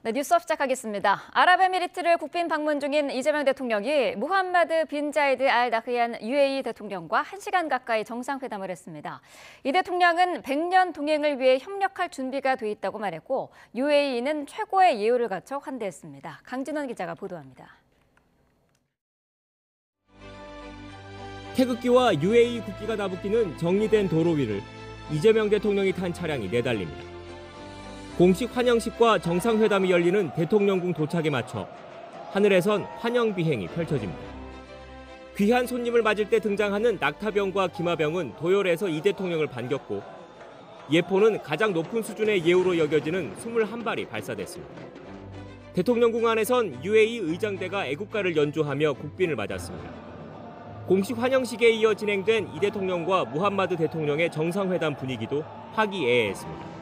네, 뉴스업 시작하겠습니다. 아랍에미리트를 국빈 방문 중인 이재명 대통령이 무함마드 빈 자이드 알 나흐얀 UAE 대통령과 1시간 가까이 정상회담을 했습니다. 이 대통령은 100년 동행을 위해 협력할 준비가 돼 있다고 말했고 UAE는 최고의 예우를 갖춰 환대했습니다. 강진원 기자가 보도합니다. 태극기와 UAE 국기가 나부끼는 정리된 도로 위를 이재명 대통령이 탄 차량이 내달립니다. 공식 환영식과 정상회담이 열리는 대통령궁 도착에 맞춰 하늘에선 환영 비행이 펼쳐집니다. 귀한 손님을 맞을 때 등장하는 낙타병과 기마병은 도열해서 이 대통령을 반겼고 예포는 가장 높은 수준의 예우로 여겨지는 21발이 발사됐습니다. 대통령궁 안에선 UAE 의장대가 애국가를 연주하며 국빈을 맞았습니다. 공식 환영식에 이어 진행된 이 대통령과 무함마드 대통령의 정상회담 분위기도 화기애애했습니다.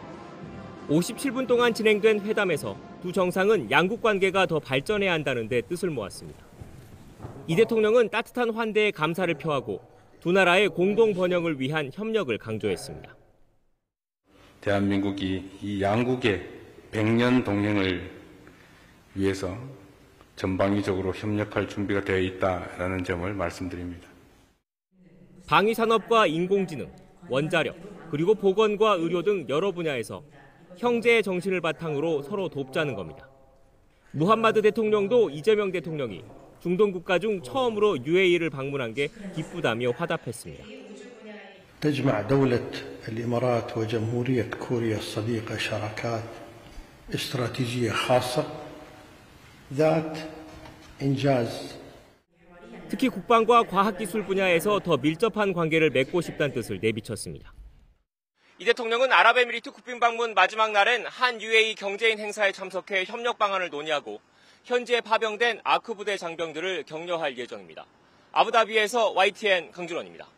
57분 동안 진행된 회담에서 두 정상은 양국 관계가 더 발전해야 한다는 데 뜻을 모았습니다. 이 대통령은 따뜻한 환대에 감사를 표하고 두 나라의 공동 번영을 위한 협력을 강조했습니다. 대한민국이 이 양국의 100년 동행을 위해서 전방위적으로 협력할 준비가 되어 있다는 점을 말씀드립니다. 방위산업과 인공지능, 원자력, 그리고 보건과 의료 등 여러 분야에서 형제의 정신을 바탕으로 서로 돕자는 겁니다. 무함마드 대통령도 이재명 대통령이 중동 국가 중 처음으로 UAE를 방문한 게 기쁘다며 화답했습니다. تجمع دولة الإمارات وجمهورية كوريا الصديقة شراكات استراتيجية خاصة ذات إنجاز. 특히 국방과 과학기술 분야에서 더 밀접한 관계를 맺고 싶다는 뜻을 내비쳤습니다. 이 대통령은 아랍에미리트 국빈 방문 마지막 날엔 한 UAE 경제인 행사에 참석해 협력 방안을 논의하고 현지에 파병된 아크 부대 장병들을 격려할 예정입니다. 아부다비에서 YTN 강준원입니다.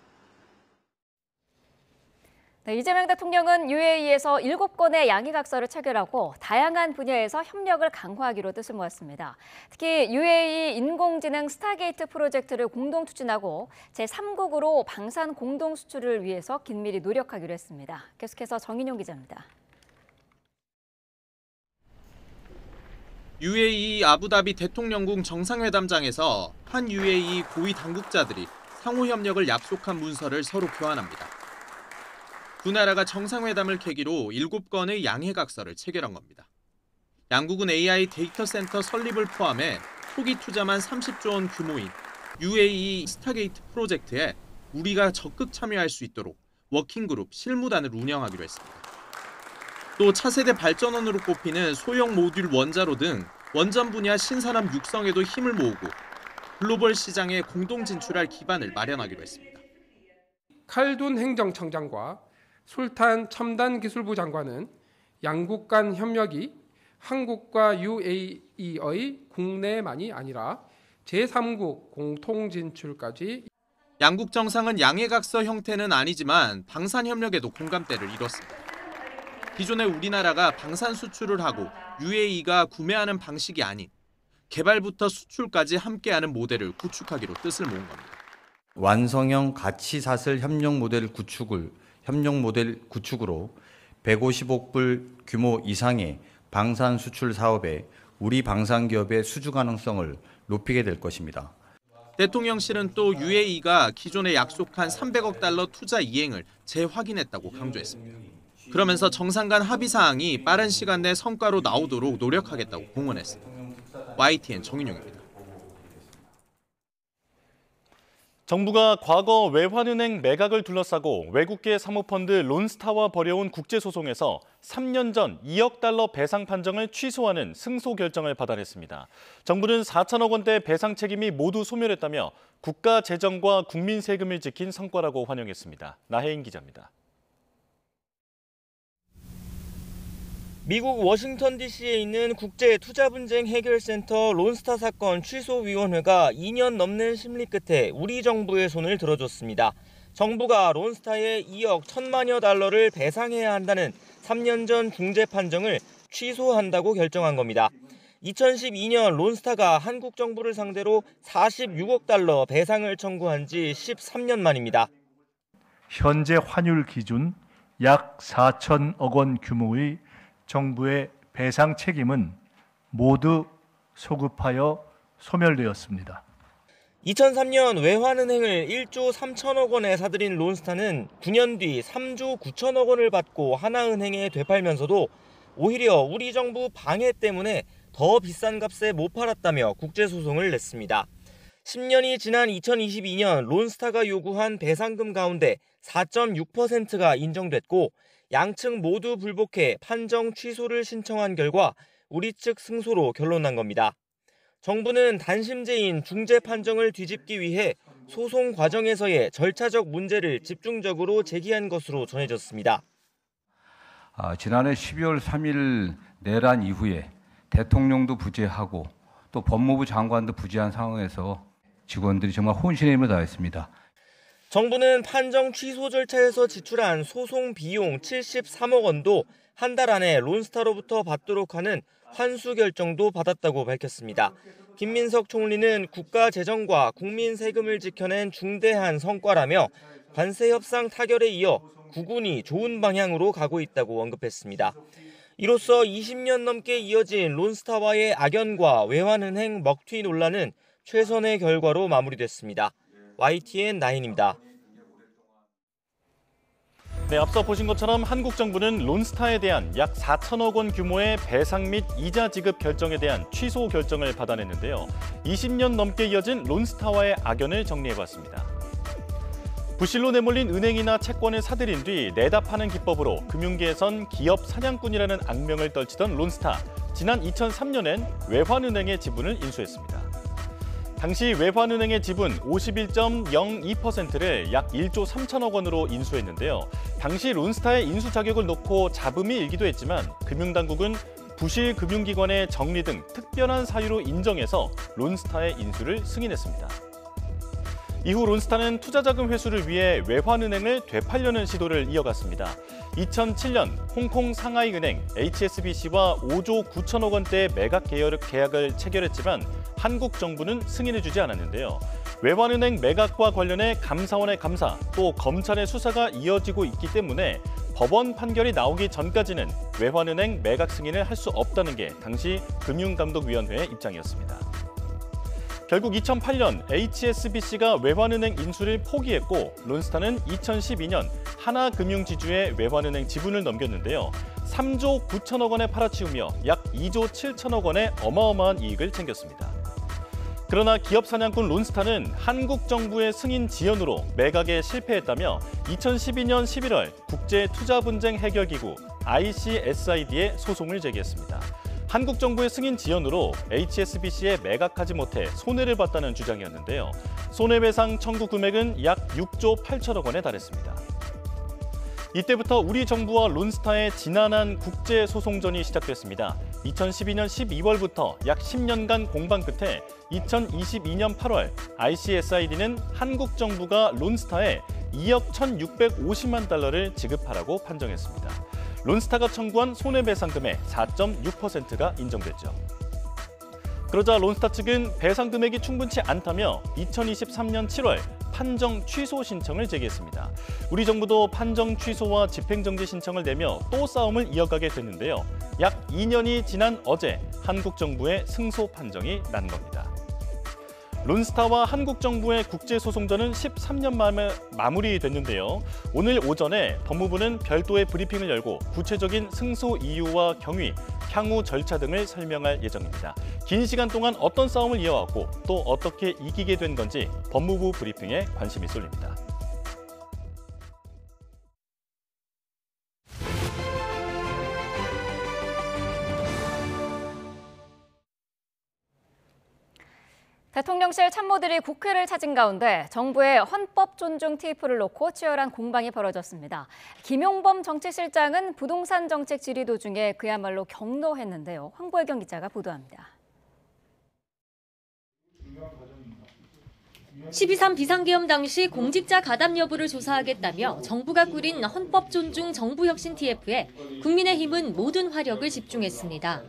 네, 이재명 대통령은 UAE에서 7건의 양해각서를 체결하고 다양한 분야에서 협력을 강화하기로 뜻을 모았습니다. 특히 UAE 인공지능 스타게이트 프로젝트를 공동 추진하고 제3국으로 방산 공동 수출을 위해서 긴밀히 노력하기로 했습니다. 계속해서 정인용 기자입니다. UAE 아부다비 대통령궁 정상회담장에서 한 UAE 고위 당국자들이 상호 협력을 약속한 문서를 서로 교환합니다. 두 나라가 정상회담을 계기로 7건의 양해각서를 체결한 겁니다. 양국은 AI 데이터 센터 설립을 포함해 초기 투자만 30조 원 규모인 UAE 스타게이트 프로젝트에 우리가 적극 참여할 수 있도록 워킹그룹 실무단을 운영하기로 했습니다. 또 차세대 발전원으로 꼽히는 소형 모듈 원자로 등 원전 분야 신산업 육성에도 힘을 모으고 글로벌 시장에 공동 진출할 기반을 마련하기로 했습니다. 칼둔 행정청장과 술탄 첨단기술부 장관은 양국 간 협력이 한국과 UAE의 국내만이 아니라 제3국 공통 진출까지. 양국 정상은 양해각서 형태는 아니지만 방산 협력에도 공감대를 이뤘습니다. 기존에 우리나라가 방산 수출을 하고 UAE가 구매하는 방식이 아닌 개발부터 수출까지 함께하는 모델을 구축하기로 뜻을 모은 겁니다. 완성형 가치사슬 협력 모델 구축으로 150억 불 규모 이상의 방산 수출 사업에 우리 방산기업의 수주 가능성을 높이게 될 것입니다. 대통령실은 또 UAE가 기존에 약속한 300억 달러 투자 이행을 재확인했다고 강조했습니다. 그러면서 정상 간 합의 사항이 빠른 시간 내 성과로 나오도록 노력하겠다고 공언했습니다. YTN 정인용입니다. 정부가 과거 외환은행 매각을 둘러싸고 외국계 사모펀드 론스타와 벌여온 국제소송에서 3년 전 2억 달러 배상 판정을 취소하는 승소 결정을 받아냈습니다. 정부는 4천억 원대 배상 책임이 모두 소멸했다며 국가 재정과 국민 세금을 지킨 성과라고 환영했습니다. 나혜인 기자입니다. 미국 워싱턴 DC에 있는 국제투자분쟁 해결센터 론스타 사건 취소위원회가 2년 넘는 심리 끝에 우리 정부의 손을 들어줬습니다. 정부가 론스타에 2억 1천만여 달러를 배상해야 한다는 3년 전 중재 판정을 취소한다고 결정한 겁니다. 2012년 론스타가 한국 정부를 상대로 46억 달러 배상을 청구한 지 13년 만입니다. 현재 환율 기준 약 4천억 원 규모의 정부의 배상 책임은 모두 소급하여 소멸되었습니다. 2003년 외환은행을 1조 3천억 원에 사들인 론스타는 9년 뒤 3조 9천억 원을 받고 하나은행에 되팔면서도 오히려 우리 정부 방해 때문에 더 비싼 값에 못 팔았다며 국제소송을 냈습니다. 10년이 지난 2022년 론스타가 요구한 배상금 가운데 4.6%가 인정됐고 양측 모두 불복해 판정 취소를 신청한 결과 우리 측 승소로 결론난 겁니다. 정부는 단심제인 중재 판정을 뒤집기 위해 소송 과정에서의 절차적 문제를 집중적으로 제기한 것으로 전해졌습니다. 지난해 12월 3일 내란 이후에 대통령도 부재하고 또 법무부 장관도 부재한 상황에서 직원들이 정말 혼신의 힘을 다했습니다. 정부는 판정 취소 절차에서 지출한 소송 비용 73억 원도 한 달 안에 론스타로부터 받도록 하는 환수 결정도 받았다고 밝혔습니다. 김민석 총리는 국가 재정과 국민 세금을 지켜낸 중대한 성과라며 관세 협상 타결에 이어 국운이 좋은 방향으로 가고 있다고 언급했습니다. 이로써 20년 넘게 이어진 론스타와의 악연과 외환은행 먹튀 논란은 최선의 결과로 마무리됐습니다. YTN 9입니다. 네, 앞서 보신 것처럼 한국 정부는 론스타에 대한 약 4천억 원 규모의 배상 및 이자 지급 결정에 대한 취소 결정을 받아냈는데요. 20년 넘게 이어진 론스타와의 악연을 정리해봤습니다. 부실로 내몰린 은행이나 채권을 사들인 뒤 내다 파는 기법으로 금융계에선 기업 사냥꾼이라는 악명을 떨치던 론스타. 지난 2003년엔 외환은행의 지분을 인수했습니다. 당시 외환은행의 지분 51.02%를 약 1조 3천억 원으로 인수했는데요. 당시 론스타의 인수 자격을 놓고 잡음이 일기도 했지만 금융당국은 부실 금융기관의 정리 등 특별한 사유로 인정해서 론스타의 인수를 승인했습니다. 이후 론스타는 투자자금 회수를 위해 외환은행을 되팔려는 시도를 이어갔습니다. 2007년 홍콩 상하이은행 HSBC와 5조 9천억 원대의 매각 계약을 체결했지만 한국 정부는 승인해주지 않았는데요. 외환은행 매각과 관련해 감사원의 감사, 또 검찰의 수사가 이어지고 있기 때문에 법원 판결이 나오기 전까지는 외환은행 매각 승인을 할 수 없다는 게 당시 금융감독위원회의 입장이었습니다. 결국 2008년 HSBC가 외환은행 인수를 포기했고 론스타는 2012년 하나금융지주의 외환은행 지분을 넘겼는데요. 3조 9천억 원에 팔아치우며 약 2조 7천억 원의 어마어마한 이익을 챙겼습니다. 그러나 기업 사냥꾼 론스타는 한국 정부의 승인 지연으로 매각에 실패했다며 2012년 11월 국제투자분쟁 해결기구 ICSID에 소송을 제기했습니다. 한국 정부의 승인 지연으로 HSBC에 매각하지 못해 손해를 봤다는 주장이었는데요. 손해배상 청구 금액은 약 6조 8천억 원에 달했습니다. 이때부터 우리 정부와 론스타의 지난한 국제소송전이 시작됐습니다. 2012년 12월부터 약 10년간 공방 끝에 2022년 8월 ICSID는 한국 정부가 론스타에 2억 1,650만 달러를 지급하라고 판정했습니다. 론스타가 청구한 손해배상금의 4.6%가 인정됐죠. 그러자 론스타 측은 배상 금액이 충분치 않다며 2023년 7월 판정 취소 신청을 제기했습니다. 우리 정부도 판정 취소와 집행정지 신청을 내며 또 싸움을 이어가게 됐는데요. 약 2년이 지난 어제 한국 정부의 승소 판정이 난 겁니다. 론스타와 한국 정부의 국제소송전은 13년 만에 마무리됐는데요. 오늘 오전에 법무부는 별도의 브리핑을 열고 구체적인 승소 이유와 경위, 향후 절차 등을 설명할 예정입니다. 긴 시간 동안 어떤 싸움을 이어왔고 또 어떻게 이기게 된 건지 법무부 브리핑에 관심이 쏠립니다. 대통령실 참모들이 국회를 찾은 가운데 정부의 헌법 존중 TF를 놓고 치열한 공방이 벌어졌습니다. 김용범 정치실장은 부동산 정책 질의 도중에 그야말로 격노했는데요. 황보혜경 기자가 보도합니다. 12.3 비상계엄 당시 공직자 가담 여부를 조사하겠다며 정부가 꾸린 헌법 존중 정부혁신 TF에 국민의힘은 모든 화력을 집중했습니다.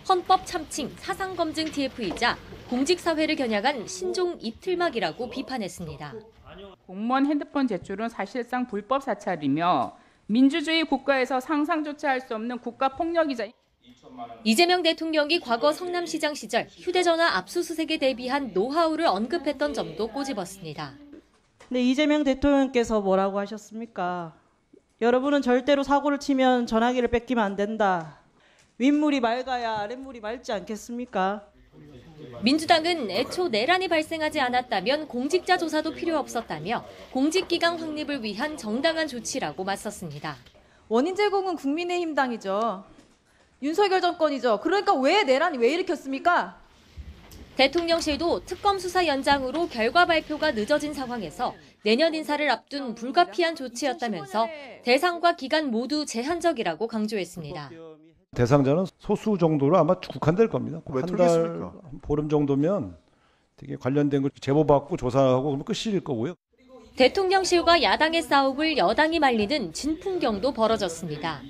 헌법 참칭 사상검증 TF이자 공직사회를 겨냥한 신종 입틀막이라고 비판했습니다. 공무원 핸드폰 제출은 사실상 불법 사찰이며 민주주의 국가에서 상상조차 할 수 없는 국가폭력이자 이재명 대통령이 과거 성남시장 시절 휴대전화 압수수색에 대비한 노하우를 언급했던 점도 꼬집었습니다. 근데 이재명 대통령께서 뭐라고 하셨습니까? 여러분은 절대로 사고를 치면 전화기를 뺏기면 안 된다. 윗물이 맑아야 아랫물이 맑지 않겠습니까? 민주당은 애초 내란이 발생하지 않았다면 공직자 조사도 필요 없었다며 공직기강 확립을 위한 정당한 조치라고 맞섰습니다. 원인 제공은 국민의힘 당이죠. 윤석열 정권이죠. 그러니까 왜 내란이 왜 일으켰습니까? 대통령실도 특검 수사 연장으로 결과 발표가 늦어진 상황에서 내년 인사를 앞둔 불가피한 조치였다면서 대상과 기간 모두 제한적이라고 강조했습니다. 대상자는 소수 정도로 아마 국한될 겁니다. 한 달, 보름 정도면 되게 관련된 걸 제보받고 조사하고 그러면 끝일 거고요. 대통령실과 야당의 싸움을 여당이 말리는 진풍경도 벌어졌습니다.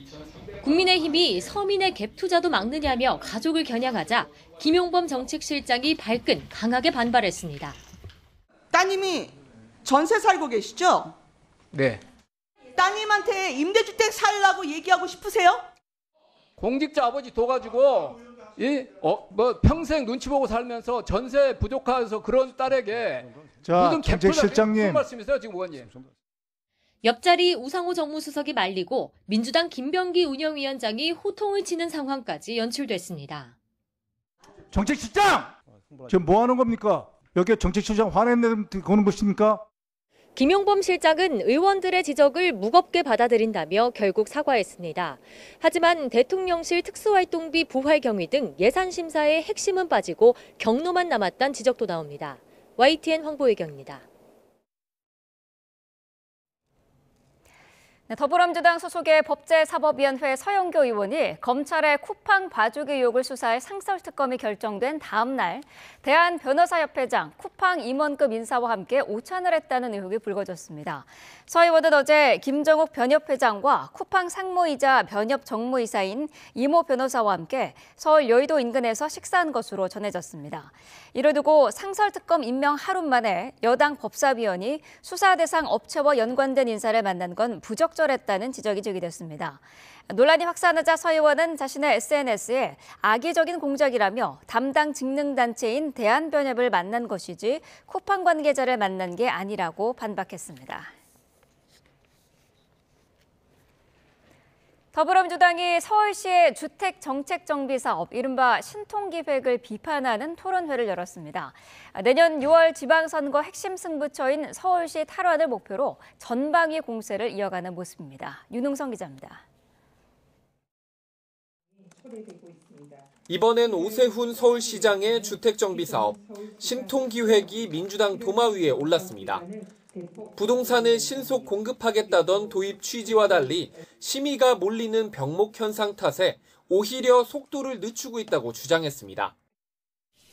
국민의힘이 서민의 갭 투자도 막느냐며 가족을 겨냥하자 김용범 정책실장이 발끈 강하게 반발했습니다. 따님이 전세 살고 계시죠? 네. 따님한테 임대주택 살라고 얘기하고 싶으세요? 공직자 아버지 둬가지고 평생 눈치 보고 살면서 전세 부족해서 그런 딸에게 무슨 정책실장님 무슨 말씀이세요 지금 의원님? 옆자리 우상호 정무수석이 말리고 민주당 김병기 운영위원장이 호통을 치는 상황까지 연출됐습니다. 정책실장! 지금 뭐 하는 겁니까? 여기 정책실장 화내는 거는 것입니까? 김용범 실장은 의원들의 지적을 무겁게 받아들인다며 결국 사과했습니다. 하지만 대통령실 특수활동비 부활 경위 등 예산 심사의 핵심은 빠지고 경로만 남았다는 지적도 나옵니다. YTN 황보혜경입니다. 네, 더불어민주당 소속의 법제사법위원회 서영교 의원이 검찰의 쿠팡 봐주기 의혹을 수사할 상설특검이 결정된 다음 날 대한변호사협회장, 쿠팡 임원급 인사와 함께 오찬을 했다는 의혹이 불거졌습니다. 서 의원은 어제 김정욱 변협회장과 쿠팡 상무이자 변협 정무이사인 이모 변호사와 함께 서울 여의도 인근에서 식사한 것으로 전해졌습니다. 이를 두고 상설특검 임명 하루 만에 여당 법사위원이 수사 대상 업체와 연관된 인사를 만난 건 부적절했다는 지적이 제기됐습니다. 논란이 확산하자 서 의원은 자신의 SNS에 악의적인 공작이라며 담당 직능단체인 대한변협을 만난 것이지 쿠팡 관계자를 만난 게 아니라고 반박했습니다. 더불어민주당이 서울시의 주택정책정비사업, 이른바 신통기획을 비판하는 토론회를 열었습니다. 내년 6월 지방선거 핵심 승부처인 서울시 탈환을 목표로 전방위 공세를 이어가는 모습입니다. 윤웅성 기자입니다. 이번엔 오세훈 서울시장의 주택정비사업, 신통기획이 민주당 도마위에 올랐습니다. 부동산을 신속 공급하겠다던 도입 취지와 달리 심의가 몰리는 병목 현상 탓에 오히려 속도를 늦추고 있다고 주장했습니다.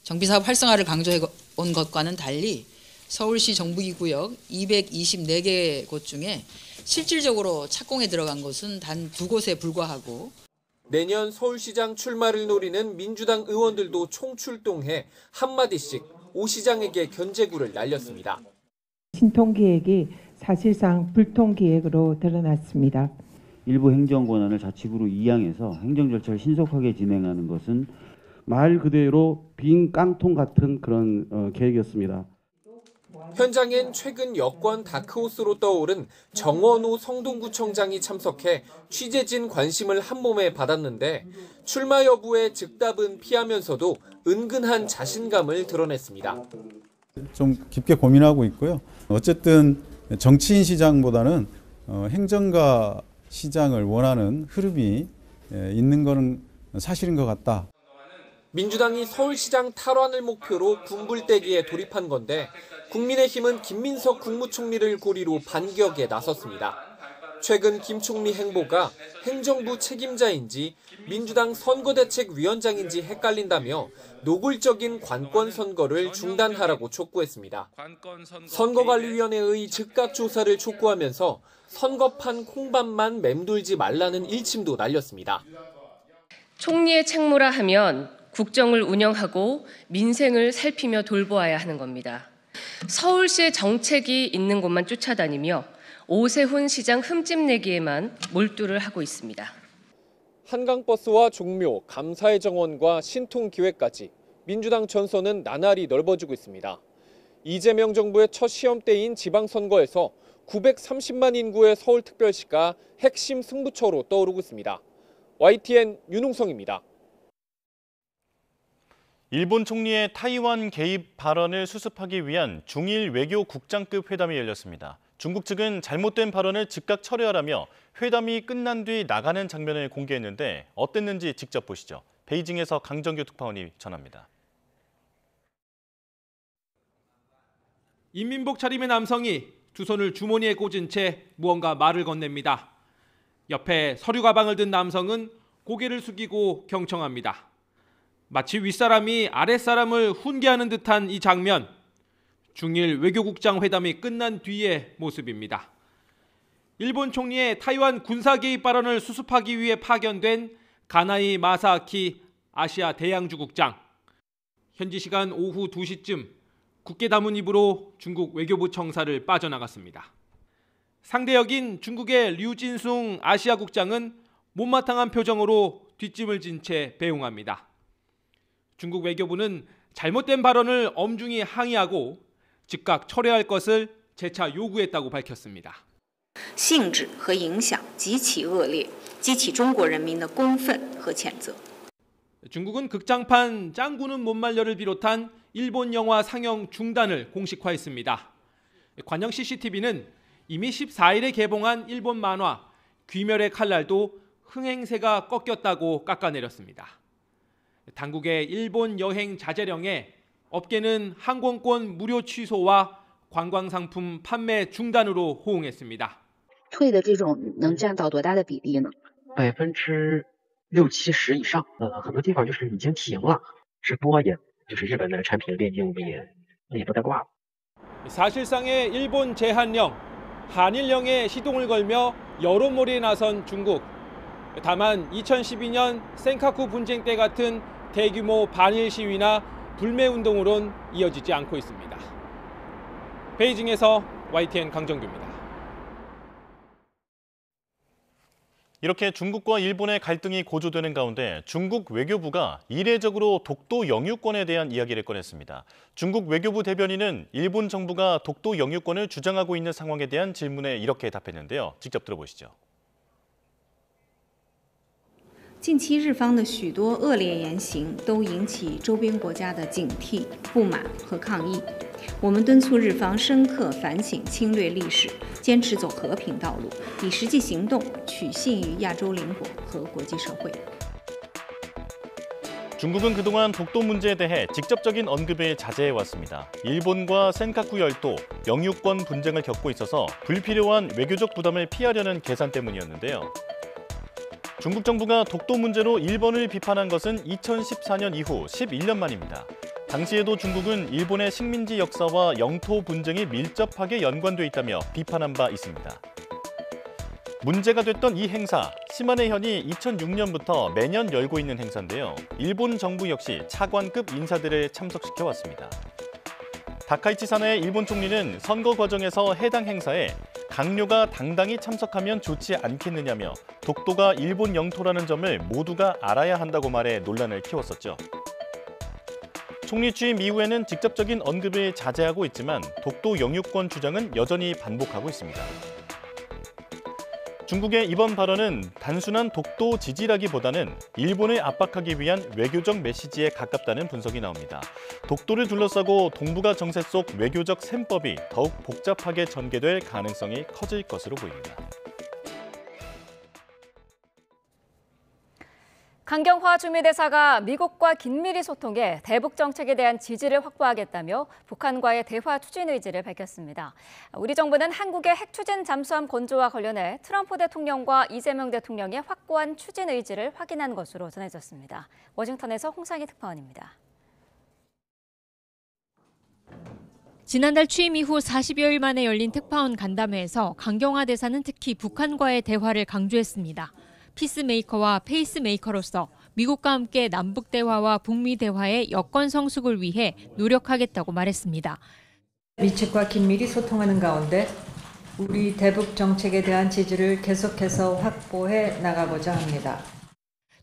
정비사업 활성화를 강조해 온 것과는 달리 서울시 정부기구역 224개 곳 중에 실질적으로 착공에 들어간 곳은 단 2곳에 불과하고 내년 서울시장 출마를 노리는 민주당 의원들도 총출동해 한마디씩 오 시장에게 견제구를 날렸습니다. 신통기획이 사실상 불통기획으로 드러났습니다. 일부 행정권한을 자치구로 이양해서 행정 절차를 신속하게 진행하는 것은 말 그대로 빈 깡통 같은 그런 계획이었습니다. 현장엔 최근 여권 다크호스로 떠오른 정원호 성동구청장이 참석해 취재진 관심을 한몸에 받았는데 출마 여부에 즉답은 피하면서도 은근한 자신감을 드러냈습니다. 좀 깊게 고민하고 있고요. 어쨌든 정치인 시장보다는 행정가 시장을 원하는 흐름이 있는 것은 사실인 것 같다. 민주당이 서울시장 탈환을 목표로 군불대기에 돌입한 건데 국민의힘은 김민석 국무총리를 고리로 반격에 나섰습니다. 최근 김 총리 행보가 행정부 책임자인지 민주당 선거대책위원장인지 헷갈린다며 노골적인 관권 선거를 중단하라고 촉구했습니다. 선거관리위원회의 즉각 조사를 촉구하면서 선거판 콩밥만 맴돌지 말라는 일침도 날렸습니다. 총리의 책무라 하면 국정을 운영하고 민생을 살피며 돌보아야 하는 겁니다. 서울시의 정책이 있는 곳만 쫓아다니며 오세훈 시장 흠집내기에만 몰두를 하고 있습니다. 한강버스와 종묘, 감사의 정원과 신통기획까지 민주당 전선은 나날이 넓어지고 있습니다. 이재명 정부의 첫 시험대인 지방선거에서 930만 인구의 서울특별시가 핵심 승부처로 떠오르고 있습니다. YTN 윤웅성입니다. 일본 총리의 타이완 개입 발언을 수습하기 위한 중일 외교 국장급 회담이 열렸습니다. 중국 측은 잘못된 발언을 즉각 철회하라며 회담이 끝난 뒤 나가는 장면을 공개했는데 어땠는지 직접 보시죠. 베이징에서 강정규 특파원이 전합니다. 인민복 차림의 남성이 두 손을 주머니에 꽂은 채 무언가 말을 건넵니다. 옆에 서류 가방을 든 남성은 고개를 숙이고 경청합니다. 마치 윗사람이 아랫사람을 훈계하는 듯한 이 장면, 중일 외교국장 회담이 끝난 뒤의 모습입니다. 일본 총리의 타이완 군사 개입 발언을 수습하기 위해 파견된 가나이 마사아키 아시아 대양주국장. 현지 시간 오후 2시쯤 굳게 담은 입으로 중국 외교부 청사를 빠져나갔습니다. 상대역인 중국의 류진숭 아시아 국장은 못마땅한 표정으로 뒷짐을 진 채 배웅합니다. 중국 외교부는 잘못된 발언을 엄중히 항의하고 즉각 철회할 것을 재차 요구했다고 밝혔습니다. 性质和影响极其恶劣，激起中国人民的公愤和谴责。 중국은 극장판 짱구는 못 말려를 비롯한 일본 영화 상영 중단을 공식화했습니다. 관영 CCTV는 이미 14일에 개봉한 일본 만화 귀멸의 칼날도 흥행세가 꺾였다고 깎아내렸습니다. 당국의 일본 여행 자제령에 업계는 항공권 무료 취소와 관광상품 판매 중단으로 호응했습니다. 退的这种能占到多大的比例呢？60%、70%以上。很多地方就是已经停了，直播也就是日本的产品链接也都在挂了。 사실상의 일본 제한령, 한일령에 시동을 걸며 여론몰이에 나선 중국. 다만 2012년 센카쿠 분쟁 때 같은 대규모 반일 시위나 불매운동으론 이어지지 않고 있습니다. 베이징에서 YTN 강정규입니다. 이렇게 중국과 일본의 갈등이 고조되는 가운데 중국 외교부가 이례적으로 독도 영유권에 대한 이야기를 꺼냈습니다. 중국 외교부 대변인은 일본 정부가 독도 영유권을 주장하고 있는 상황에 대한 질문에 이렇게 답했는데요. 직접 들어보시죠. 近期日方的许多恶劣言行都引起周边国家的警惕、不满和抗议。我们敦促日方深刻反省侵略历史，坚持走和平道路，以实际行动取信于亚洲邻国和国际社会。 중국은 그동안 독도 문제에 대해 직접적인 언급을 자제해왔습니다. 일본과 센카쿠 열도, 영유권 분쟁을 겪고 있어서 불필요한 외교적 부담을 피하려는 계산 때문이었는데요. 중국 정부가 독도 문제로 일본을 비판한 것은 2014년 이후 11년 만입니다. 당시에도 중국은 일본의 식민지 역사와 영토 분쟁이 밀접하게 연관돼 있다며 비판한 바 있습니다. 문제가 됐던 이 행사, 시마네현이 2006년부터 매년 열고 있는 행사인데요. 일본 정부 역시 차관급 인사들을 참석시켜왔습니다. 다카이치 사나의 일본 총리는 선거 과정에서 해당 행사에 강요가 당당히 참석하면 좋지 않겠느냐며 독도가 일본 영토라는 점을 모두가 알아야 한다고 말해 논란을 키웠었죠. 총리 취임 이후에는 직접적인 언급을 자제하고 있지만 독도 영유권 주장은 여전히 반복하고 있습니다. 중국의 이번 발언은 단순한 독도 지지라기보다는 일본을 압박하기 위한 외교적 메시지에 가깝다는 분석이 나옵니다. 독도를 둘러싸고 동북아 정세 속 외교적 셈법이 더욱 복잡하게 전개될 가능성이 커질 것으로 보입니다. 강경화 주미대사가 미국과 긴밀히 소통해 대북 정책에 대한 지지를 확보하겠다며 북한과의 대화 추진 의지를 밝혔습니다. 우리 정부는 한국의 핵 추진 잠수함 건조와 관련해 트럼프 대통령과 이재명 대통령의 확고한 추진 의지를 확인한 것으로 전해졌습니다. 워싱턴에서 홍상희 특파원입니다. 지난달 취임 이후 40여일 만에 열린 특파원 간담회에서 강경화 대사는 특히 북한과의 대화를 강조했습니다. 피스메이커와 페이스메이커로서 미국과 함께 남북 대화와 북미 대화의 여건 성숙을 위해 노력하겠다고 말했습니다. 미측과 긴밀히 소통하는 가운데 우리 대북 정책에 대한 지지를 계속해서 확보해 나가고자 합니다.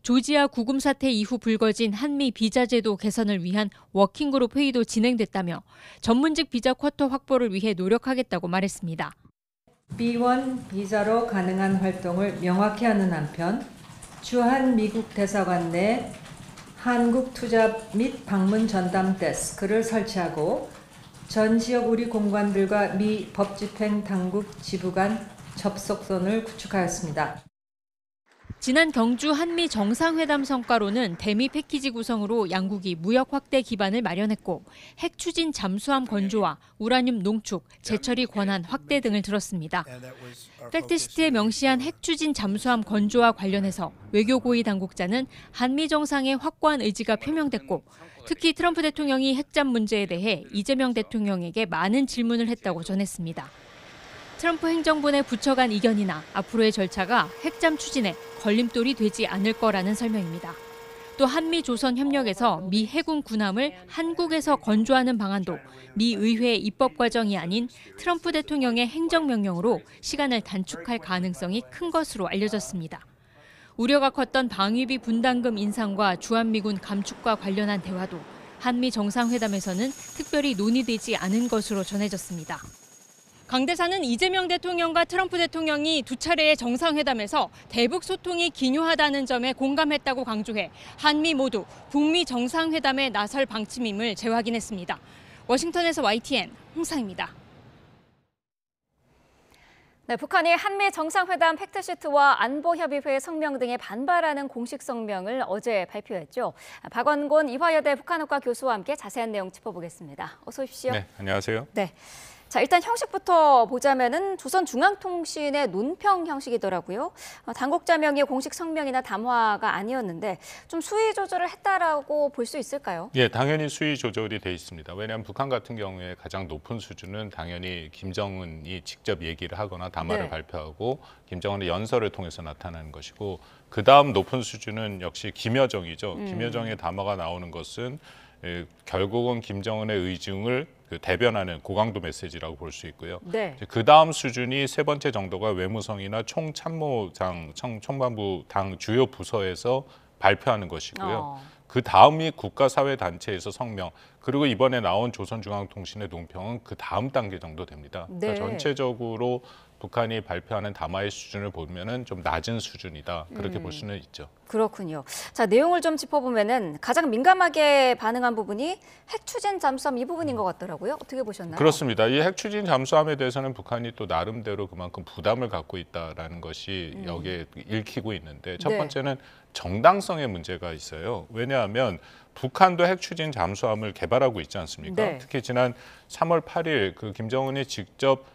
조지아 구금 사태 이후 불거진 한미 비자 제도 개선을 위한 워킹그룹 회의도 진행됐다며 전문직 비자 쿼터 확보를 위해 노력하겠다고 말했습니다. B1 비자로 가능한 활동을 명확히 하는 한편 주한 미국 대사관 내 한국 투자 및 방문 전담 데스크를 설치하고 전 지역 우리 공관들과 미 법집행 당국 지부 간 접속선을 구축하였습니다. 지난 경주 한미 정상회담 성과로는 대미 패키지 구성으로 양국이 무역 확대 기반을 마련했고 핵 추진 잠수함 건조와 우라늄 농축, 재처리 권한 확대 등을 들었습니다. 팩트시트에 명시한 핵 추진 잠수함 건조와 관련해서 외교 고위 당국자는 한미 정상의 확고한 의지가 표명됐고 특히 트럼프 대통령이 핵잠 문제에 대해 이재명 대통령에게 많은 질문을 했다고 전했습니다. 트럼프 행정부 내 부처 간 이견이나 앞으로의 절차가 핵잠 추진에 걸림돌이 되지 않을 거라는 설명입니다. 또 한미 조선 협력에서 미 해군 군함을 한국에서 건조하는 방안도 미 의회의 입법 과정이 아닌 트럼프 대통령의 행정명령으로 시간을 단축할 가능성이 큰 것으로 알려졌습니다. 우려가 컸던 방위비 분담금 인상과 주한미군 감축과 관련한 대화도 한미 정상회담에서는 특별히 논의되지 않은 것으로 전해졌습니다. 강 대사는 이재명 대통령과 트럼프 대통령이 두 차례의 정상회담에서 대북 소통이 기묘하다는 점에 공감했다고 강조해 한미 모두 북미 정상회담에 나설 방침임을 재확인했습니다. 워싱턴에서 YTN 홍상입니다. 네, 북한이 한미 정상회담 팩트시트와 안보협의회 성명 등에 반발하는 공식 성명을 어제 발표했죠. 박원곤 이화여대 북한학과 교수와 함께 자세한 내용 짚어보겠습니다. 어서 오십시오. 네, 안녕하세요. 네. 자, 일단 형식부터 보자면은 조선중앙통신의 논평 형식이더라고요. 당국자명의 공식 성명이나 담화가 아니었는데 좀 수위 조절을 했다라고 볼 수 있을까요? 예, 당연히 수위 조절이 돼 있습니다. 왜냐하면 북한 같은 경우에 가장 높은 수준은 당연히 김정은이 직접 얘기를 하거나 담화를 발표하고 김정은의 연설을 통해서 나타나는 것이고 그 다음 높은 수준은 역시 김여정이죠. 김여정의 담화가 나오는 것은 결국은 김정은의 의중을 대변하는 고강도 메시지라고 볼 수 있고요. 네. 그 다음 수준이 세 번째 정도가 외무성이나 총참모장, 총반부 당 주요 부서에서 발표하는 것이고요. 그 다음이 국가사회단체에서 성명, 그리고 이번에 나온 조선중앙통신의 논평은 그 다음 단계 정도 됩니다. 네. 그러니까 전체적으로 북한이 발표하는 담화의 수준을 보면은 좀 낮은 수준이다. 그렇게 볼 수는 있죠. 그렇군요. 자, 내용을 좀 짚어보면은 가장 민감하게 반응한 부분이 핵 추진 잠수함 이 부분인 것 같더라고요. 어떻게 보셨나요? 그렇습니다. 이 핵 추진 잠수함에 대해서는 북한이 또 나름대로 그만큼 부담을 갖고 있다라는 것이 여기에 읽히고 있는데 첫 번째는 정당성의 문제가 있어요. 왜냐하면 북한도 핵 추진 잠수함을 개발하고 있지 않습니까? 네. 특히 지난 3월 8일 그 김정은이 직접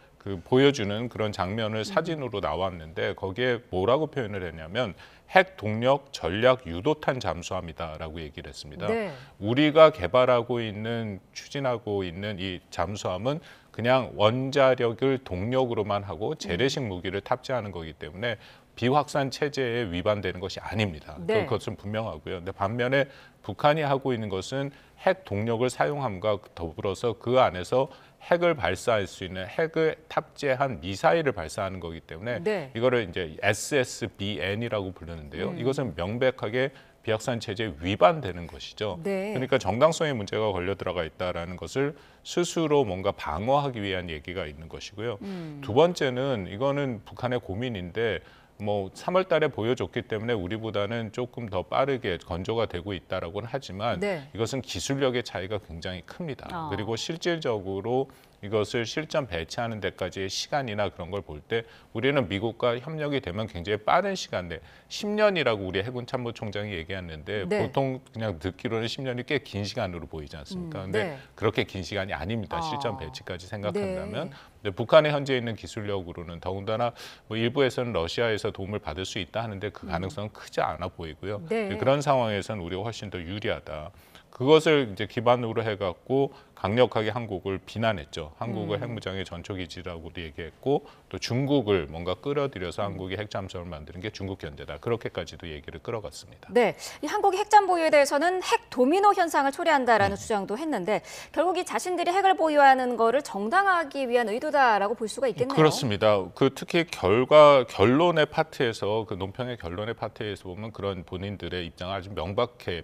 보여주는 그런 장면을 사진으로 나왔는데 거기에 뭐라고 표현을 했냐면 핵 동력 전략 유도탄 잠수함이다라고 얘기를 했습니다. 네. 우리가 개발하고 있는 추진하고 있는 이 잠수함은 그냥 원자력을 동력으로만 하고 재래식 무기를 탑재하는 거기 때문에 비확산 체제에 위반되는 것이 아닙니다. 네. 그것은 분명하고요. 근데 반면에 북한이 하고 있는 것은 핵 동력을 사용함과 더불어서 그 안에서 핵을 발사할 수 있는 핵을 탑재한 미사일을 발사하는 거기 때문에 이거를 이제 SSBN이라고 부르는데요. 이것은 명백하게 비확산 체제에 위반되는 것이죠. 그러니까 정당성의 문제가 걸려 들어가 있다라는 것을 스스로 뭔가 방어하기 위한 얘기가 있는 것이고요. 두 번째는 이거는 북한의 고민인데 뭐 3월 달에 보여줬기 때문에 우리보다는 조금 더 빠르게 건조가 되고 있다라고는 하지만 이것은 기술력의 차이가 굉장히 큽니다. 그리고 실질적으로 이것을 실전 배치하는 데까지의 시간이나 그런 걸 볼 때 우리는 미국과 협력이 되면 굉장히 빠른 시간 내 10년이라고 우리 해군 참모총장이 얘기했는데 보통 그냥 듣기로는 10년이 꽤 긴 시간으로 보이지 않습니까? 근데 그렇게 긴 시간이 아닙니다. 실전 배치까지 생각한다면. 근데 북한의 현재 있는 기술력으로는 더군다나 뭐 일부에서는 러시아에서 도움을 받을 수 있다 하는데 그 가능성은 크지 않아 보이고요. 그런 상황에서는 우리가 훨씬 더 유리하다. 그것을 이제 기반으로 해갖고 강력하게 한국을 비난했죠. 한국을 핵무장의 전초기지라고 얘기했고 또 중국을 뭔가 끌어들여서 한국이 핵잠수함을 만드는 게 중국 견제다. 그렇게까지도 얘기를 끌어갔습니다. 네, 이 한국이 핵잠 보유에 대해서는 핵 도미노 현상을 초래한다라는 주장도 했는데 결국 이 자신들이 핵을 보유하는 거를 정당화하기 위한 의도다라고 볼 수가 있겠네요. 그렇습니다. 그 특히 결론의 파트에서 그 논평의 결론의 파트에서 보면 그런 본인들의 입장을 아주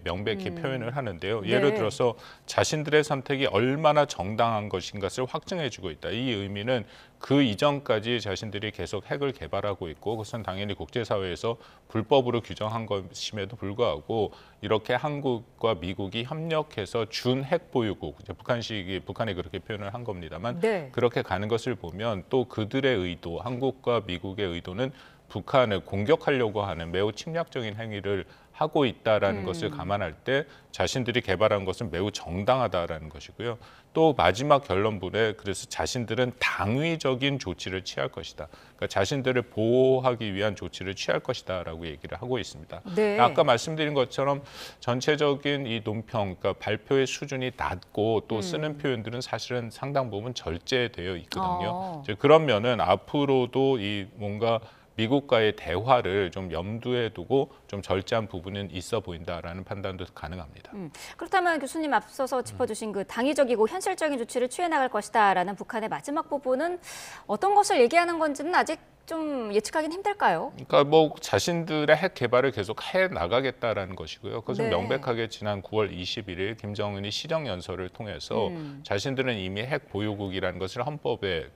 명백히 표현을 하는데요. 예를 들어서 자신들의 선택이 얼마나 정당한 것인 것을 확증해주고 있다. 이 의미는 그 이전까지 자신들이 계속 핵을 개발하고 있고 그것은 당연히 국제사회에서 불법으로 규정한 것임에도 불구하고 이렇게 한국과 미국이 협력해서 준 핵 보유국, 북한이 그렇게 표현을 한 겁니다만 그렇게 가는 것을 보면 또 그들의 의도, 한국과 미국의 의도는 북한을 공격하려고 하는 매우 침략적인 행위를 하고 있다라는 것을 감안할 때 자신들이 개발한 것은 매우 정당하다라는 것이고요. 또 마지막 결론부에 그래서 자신들은 당위적인 조치를 취할 것이다. 그러니까 자신들을 보호하기 위한 조치를 취할 것이다라고 얘기를 하고 있습니다. 네. 아까 말씀드린 것처럼 전체적인 이 논평, 그러니까 발표의 수준이 낮고 또 쓰는 표현들은 사실은 상당 부분 절제되어 있거든요. 이제 그런 면은 앞으로도 이 뭔가 미국과의 대화를 좀 염두에 두고 좀 절제한 부분은 있어 보인다라는 판단도 가능합니다. 그렇다면 교수님 앞서서 짚어주신 그 당위적이고 현실적인 조치를 취해 나갈 것이다라는 북한의 마지막 부분은 어떤 것을 얘기하는 건지는 아직 좀 예측하기는 힘들까요? 그러니까 뭐 자신들의 핵 개발을 계속 해 나가겠다라는 것이고요. 그것은 명백하게 지난 9월 21일 김정은이 시정 연설을 통해서 자신들은 이미 핵 보유국이라는 것을 헌법에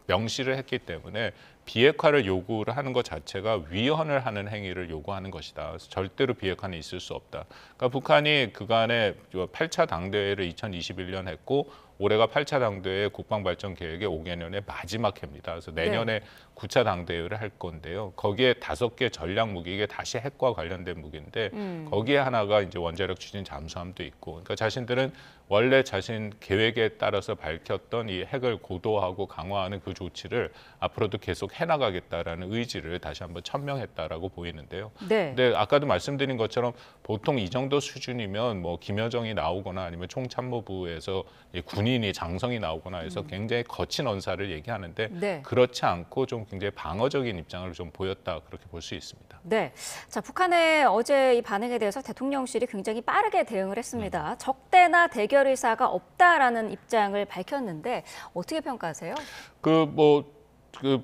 명시를 했기 때문에 비핵화를 요구를 하는 것 자체가 위헌을 하는 행위를 요구하는 것이다. 그래서 절대로 비핵화는 있을 수 없다. 그러니까 북한이 그간에 8차 당대회를 2021년 했고 올해가 8차 당대회 국방발전 계획의 5개년의 마지막 해입니다. 그래서 내년에 9차 당대회를 할 건데요. 거기에 5개 전략 무기, 이게 다시 핵과 관련된 무기인데 거기에 하나가 이제 원자력 추진 잠수함도 있고, 그러니까 자신들은 원래 자신 계획에 따라서 밝혔던 이 핵을 고도화하고 강화하는 그 조치를 앞으로도 계속 해나가겠다라는 의지를 다시 한번 천명했다라고 보이는데요. 근데 아까도 말씀드린 것처럼 보통 이 정도 수준이면 뭐 김여정이 나오거나 아니면 총참모부에서 군인이 장성이 나오거나 해서 굉장히 거친 언사를 얘기하는데 그렇지 않고 좀 굉장히 방어적인 입장을 좀 보였다, 그렇게 볼 수 있습니다. 네, 자 북한의 어제 이 반응에 대해서 대통령실이 굉장히 빠르게 대응을 했습니다. 적대나 대결 의사가 없다라는 입장을 밝혔는데 어떻게 평가하세요?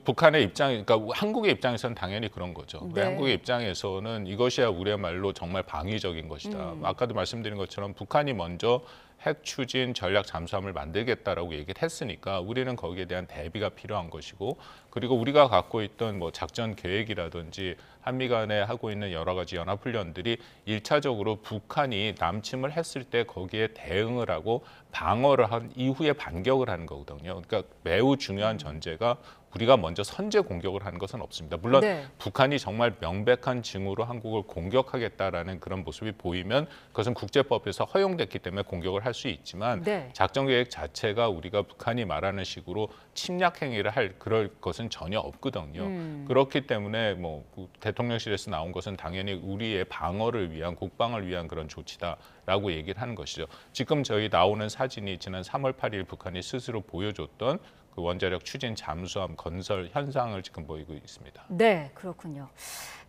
북한의 입장, 그러니까 한국의 입장에서는 당연히 그런 거죠. 한국의 입장에서는 이것이야 우리야말로 정말 방위적인 것이다. 아까도 말씀드린 것처럼 북한이 먼저 핵 추진 전략 잠수함을 만들겠다라고 얘기를 했으니까 우리는 거기에 대한 대비가 필요한 것이고, 그리고 우리가 갖고 있던 뭐 작전 계획이라든지 한미 간에 하고 있는 여러 가지 연합훈련들이 1차적으로 북한이 남침을 했을 때 거기에 대응을 하고 방어를 한 이후에 반격을 하는 거거든요. 그러니까 매우 중요한 전제가 우리가 먼저 선제 공격을 하는 것은 없습니다. 물론 북한이 정말 명백한 징후로 한국을 공격하겠다라는 그런 모습이 보이면 그것은 국제법에서 허용됐기 때문에 공격을 할 수 있지만 작전 계획 자체가 우리가 북한이 말하는 식으로 침략 행위를 그럴 것은 전혀 없거든요. 그렇기 때문에 뭐 대통령실에서 나온 것은 당연히 우리의 방어를 위한, 국방을 위한 그런 조치다라고 얘기를 하는 것이죠. 지금 저희 나오는 사진이 지난 3월 8일 북한이 스스로 보여줬던 그 원자력 추진 잠수함 건설 현상을 지금 보이고 있습니다. 네, 그렇군요.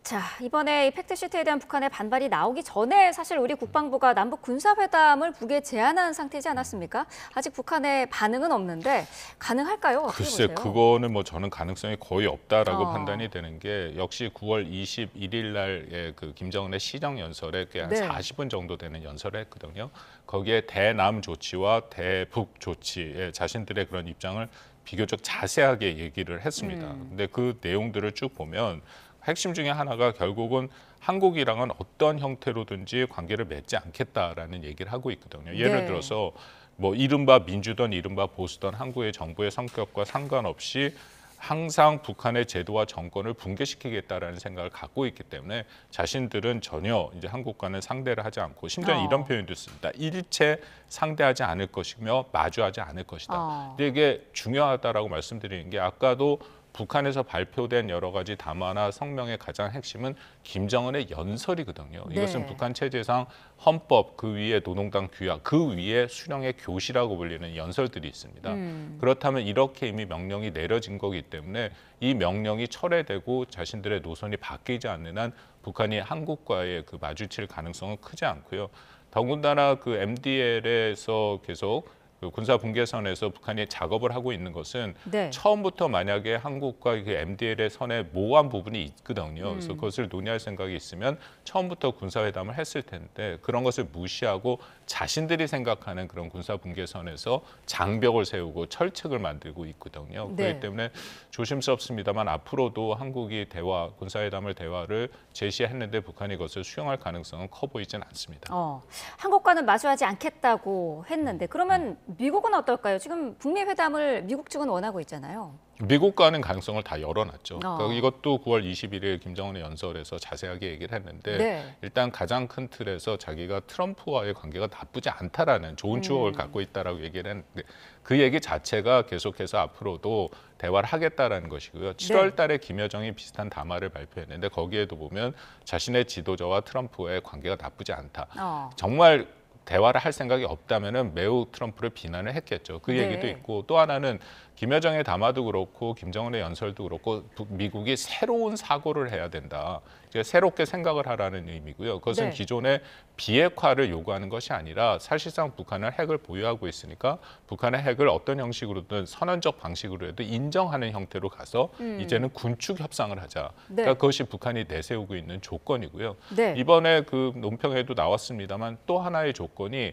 자, 이번에 이 팩트시트에 대한 북한의 반발이 나오기 전에 사실 우리 국방부가 남북 군사회담을 북에 제안한 상태지 않았습니까? 아직 북한의 반응은 없는데 가능할까요? 어떻게 글쎄, 보세요? 그거는 뭐 저는 가능성이 거의 없다라고 판단이 되는 게, 역시 9월 21일 날에 그 김정은의 시정 연설에 한 40분 정도 되는 연설을 했거든요. 거기에 대남 조치와 대북 조치에 자신들의 그런 입장을 비교적 자세하게 얘기를 했습니다. 근데 그 내용들을 쭉 보면 핵심 중에 하나가 결국은 한국이랑은 어떤 형태로든지 관계를 맺지 않겠다라는 얘기를 하고 있거든요. 예를 들어서 뭐 이른바 민주든 이른바 보수든 한국의 정부의 성격과 상관없이 항상 북한의 제도와 정권을 붕괴시키겠다라는 생각을 갖고 있기 때문에 자신들은 전혀 이제 한국과는 상대를 하지 않고, 심지어 이런 표현도 씁니다. 일체 상대하지 않을 것이며 마주하지 않을 것이다. 근데 이게 중요하다라고 말씀드리는 게, 아까도 북한에서 발표된 여러 가지 담화나 성명의 가장 핵심은 김정은의 연설이거든요. 이것은 네. 북한 체제상 헌법, 그 위에 노동당 규약, 그 위에 수령의 교시라고 불리는 연설들이 있습니다. 그렇다면 이렇게 이미 명령이 내려진 거기 때문에 이 명령이 철회되고 자신들의 노선이 바뀌지 않는 한 북한이 한국과의 그 마주칠 가능성은 크지 않고요. 더군다나 그 MDL에서 계속 그 군사 분계선에서 북한이 작업을 하고 있는 것은 네. 처음부터 만약에 한국과 그 MDL의 선에 모호한 부분이 있거든요. 그래서 그것을 논의할 생각이 있으면 처음부터 군사회담을 했을 텐데 그런 것을 무시하고 자신들이 생각하는 그런 군사 분계선에서 장벽을 세우고 철책을 만들고 있거든요. 네. 그렇기 때문에 조심스럽습니다만 앞으로도 한국이 대화를 제시했는데 북한이 그것을 수용할 가능성은 커 보이진 않습니다. 한국과는 마주하지 않겠다고 했는데 그러면 미국은 어떨까요? 지금 북미 회담을 미국 측은 원하고 있잖아요. 미국과는 가능성을 다 열어놨죠. 그러니까 이것도 9월 21일 김정은의 연설에서 자세하게 얘기를 했는데 네. 일단 가장 큰 틀에서 자기가 트럼프와의 관계가 나쁘지 않다라는 좋은 추억을 갖고 있다라고 얘기를 했는데 그 얘기 자체가 계속해서 앞으로도 대화를 하겠다라는 것이고요. 7월 달에 김여정이 비슷한 담화를 발표했는데 거기에도 보면 자신의 지도자와 트럼프의 관계가 나쁘지 않다. 정말 대화를 할 생각이 없다면은 매우 트럼프를 비난을 했겠죠. 그 얘기도 있고 또 하나는 김여정의 담화도 그렇고 김정은의 연설도 그렇고 미국이 새로운 사고를 해야 된다. 새롭게 생각을 하라는 의미고요. 그것은 기존의 비핵화를 요구하는 것이 아니라 사실상 북한은 핵을 보유하고 있으니까 북한의 핵을 어떤 형식으로든 선언적 방식으로라도 인정하는 형태로 가서 이제는 군축 협상을 하자. 그러니까 그것이 북한이 내세우고 있는 조건이고요. 이번에 그 논평에도 나왔습니다만 또 하나의 조건이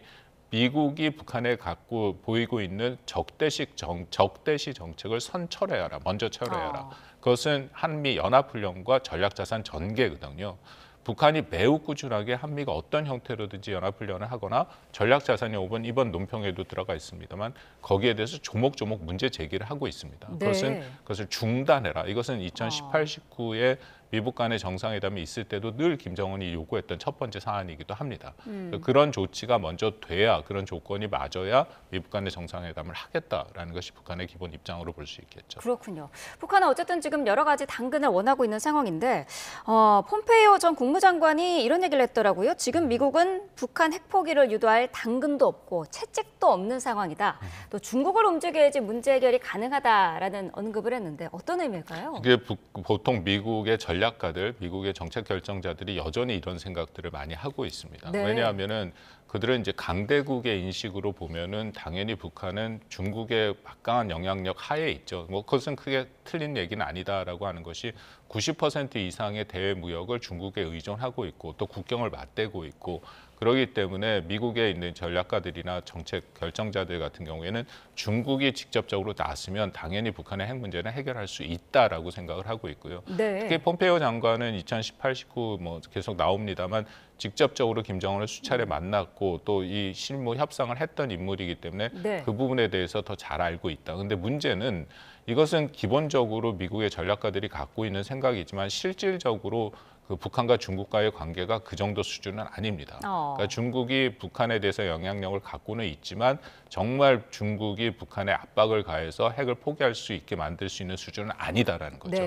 미국이 북한에 갖고 보이고 있는 적대시 정책을 철회하라. 먼저 철회하라. 그것은 한미 연합훈련과 전략자산 전개거든요. 북한이 매우 꾸준하게 한미가 어떤 형태로든지 연합훈련을 하거나 전략자산이 이번 논평에도 들어가 있습니다만 거기에 대해서 조목조목 문제 제기를 하고 있습니다. 그것을 중단해라. 이것은 2018, 19에 미국 간의 정상회담이 있을 때도 늘 김정은이 요구했던 첫 번째 사안이기도 합니다. 그런 조치가 먼저 돼야 그런 조건이 맞아야 미국 간의 정상회담을 하겠다라는 것이 북한의 기본 입장으로 볼 수 있겠죠. 그렇군요. 북한은 어쨌든 지금 여러 가지 당근을 원하고 있는 상황인데 폼페이오 전 국무장관이 이런 얘기를 했더라고요. 지금 미국은 북한 핵포기를 유도할 당근도 없고 채찍도 없는 상황이다. 또 중국을 움직여야지 문제 해결이 가능하다라는 언급을 했는데 어떤 의미일까요? 이게 보통 미국의 전략가들, 미국의 정책 결정자들이 여전히 이런 생각들을 많이 하고 있습니다. 왜냐하면은 그들은 이제 강대국의 인식으로 보면은 당연히 북한은 중국의 막강한 영향력 하에 있죠. 그것은 크게 틀린 얘기는 아니다라고 하는 것이 90% 이상의 대외 무역을 중국에 의존하고 있고 또 국경을 맞대고 있고 그렇기 때문에 미국에 있는 전략가들이나 정책 결정자들 같은 경우에는 중국이 직접적으로 나서면 당연히 북한의 핵 문제는 해결할 수 있다라고 생각을 하고 있고요. 특히 폼페이오 장관은 2018, 19 계속 나옵니다만 직접적으로 김정은을 수차례 만났고 또 이 실무 협상을 했던 인물이기 때문에 그 부분에 대해서 더 잘 알고 있다. 근데 문제는 이것은 기본적으로 미국의 전략가들이 갖고 있는 생각이지만 실질적으로 그 북한과 중국과의 관계가 그 정도 수준은 아닙니다. 그러니까 중국이 북한에 대해서 영향력을 갖고는 있지만 정말 중국이 북한에 압박을 가해서 핵을 포기할 수 있게 만들 수 있는 수준은 아니다라는 거죠.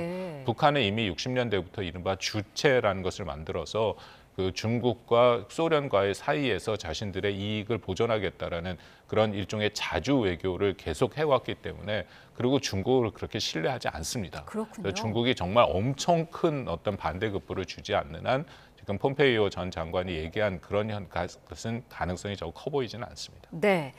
북한은 이미 60년대부터 이른바 주체라는 것을 만들어서 그 중국과 소련과의 사이에서 자신들의 이익을 보존하겠다라는 그런 일종의 자주 외교를 계속 해왔기 때문에 그리고 중국을 그렇게 신뢰하지 않습니다. 그렇군요. 중국이 정말 엄청 큰 어떤 반대급부를 주지 않는 한 지금 폼페이오 전 장관이 얘기한 그런 것은 가능성이 적어 커 보이지는 않습니다. 네,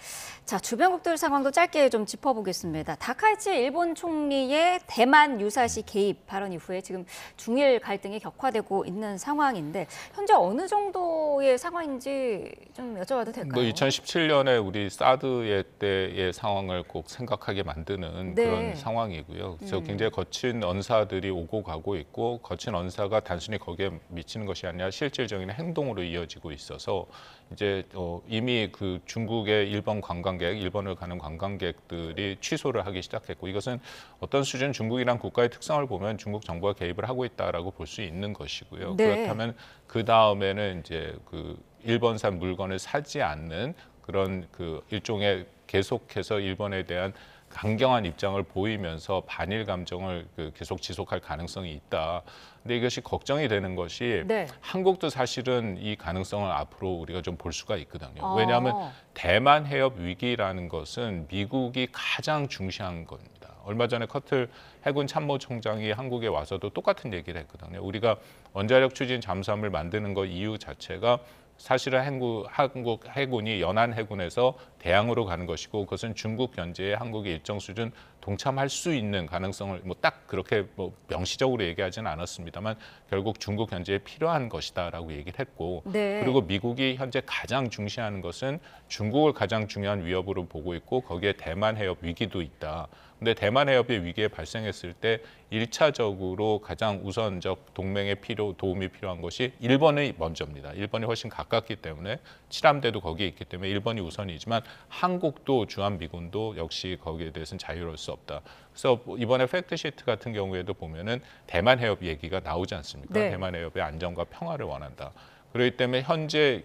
자 주변국들 상황도 짧게 좀 짚어보겠습니다. 다카이치 일본 총리의 대만 유사시 개입 발언 이후에 지금 중일 갈등이 격화되고 있는 상황인데 현재 어느 정도의 상황인지 좀 여쭤봐도 될까요? 2017년에 우리 사드 때의 상황을 꼭 생각하게 만드는 그런 상황이고요. 그래서 굉장히 거친 언사들이 오고 가고 있고 거친 언사가 단순히 거기에 미치는 것이 아니라 실질적인 행동으로 이어지고 있어서 이제 이미 그 중국의 일본을 가는 관광객들이 취소를 하기 시작했고 이것은 어떤 수준 중국이란 국가의 특성을 보면 중국 정부가 개입을 하고 있다라고 볼 수 있는 것이고요. 그렇다면 그 다음에는 이제 그 일본산 물건을 사지 않는 그런 그 일종의 계속해서 일본에 대한 강경한 입장을 보이면서 반일 감정을 계속 지속할 가능성이 있다. 근데 이것이 걱정이 되는 것이 네. 한국도 사실은 이 가능성을 앞으로 우리가 좀 볼 수가 있거든요. 왜냐하면 대만 해협 위기라는 것은 미국이 가장 중시한 겁니다. 얼마 전에 커틀 해군 참모총장이 한국에 와서도 똑같은 얘기를 했거든요. 우리가 원자력 추진 잠수함을 만드는 것 이유 자체가 사실은 한국 해군이 연안 해군에서 대양으로 가는 것이고 그것은 중국 견제에 한국이 일정 수준 동참할 수 있는 가능성을 딱 그렇게 명시적으로 얘기하지는 않았습니다만 결국 중국 견제에 필요한 것이다라고 얘기를 했고 네. 그리고 미국이 현재 가장 중시하는 것은 중국을 가장 중요한 위협으로 보고 있고 거기에 대만 해협 위기도 있다. 근데 대만 해협의 위기에 발생했을 때 1차적으로 가장 우선적 동맹의 도움이 필요한 것이 일본이 먼저입니다. 일본이 훨씬 가깝기 때문에 칠함대도 거기에 있기 때문에 일본이 우선이지만 한국도 주한미군도 역시 거기에 대해서는 자유로울 수 없다. 그래서 이번에 팩트시트 같은 경우에도 보면은 대만 해협 얘기가 나오지 않습니까? 네. 대만 해협의 안정과 평화를 원한다. 그렇기 때문에 현재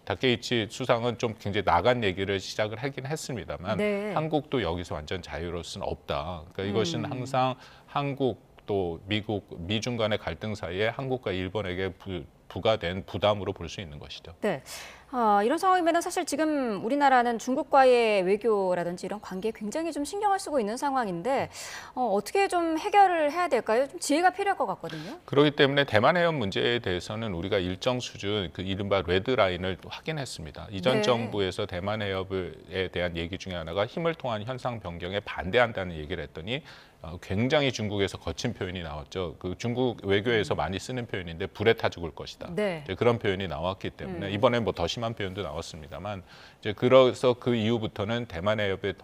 다케이치 수상은 좀 굉장히 나간 얘기를 시작을 하긴 했습니다만 네. 한국도 여기서 완전 자유로울 수는 없다. 그러니까 이것은 항상 한국 또 미중 간의 갈등 사이에 한국과 일본에게 부과된 부담으로 볼 수 있는 것이죠. 네. 이런 상황이면 사실 지금 우리나라는 중국과의 외교라든지 이런 관계에 굉장히 좀 신경을 쓰고 있는 상황인데 어떻게 좀 해결을 해야 될까요? 좀 지혜가 필요할 것 같거든요. 그렇기 때문에 대만 해협 문제에 대해서는 우리가 일정 수준 이른바 레드라인을 확인했습니다. 이전 네. 정부에서 대만 해협에 대한 얘기 중에 하나가 힘을 통한 현상 변경에 반대한다는 얘기를 했더니 굉장히 중국에서 거친 표현이 나왔죠. 중국 외교에서 많이 쓰는 표현인데 불에 타 죽을 것이다. 네. 이제 그런 표현이 나왔기 때문에 이번엔 더 심한 표현도 나왔습니다만 이제 그래서 그 이후부터는 대만 해협의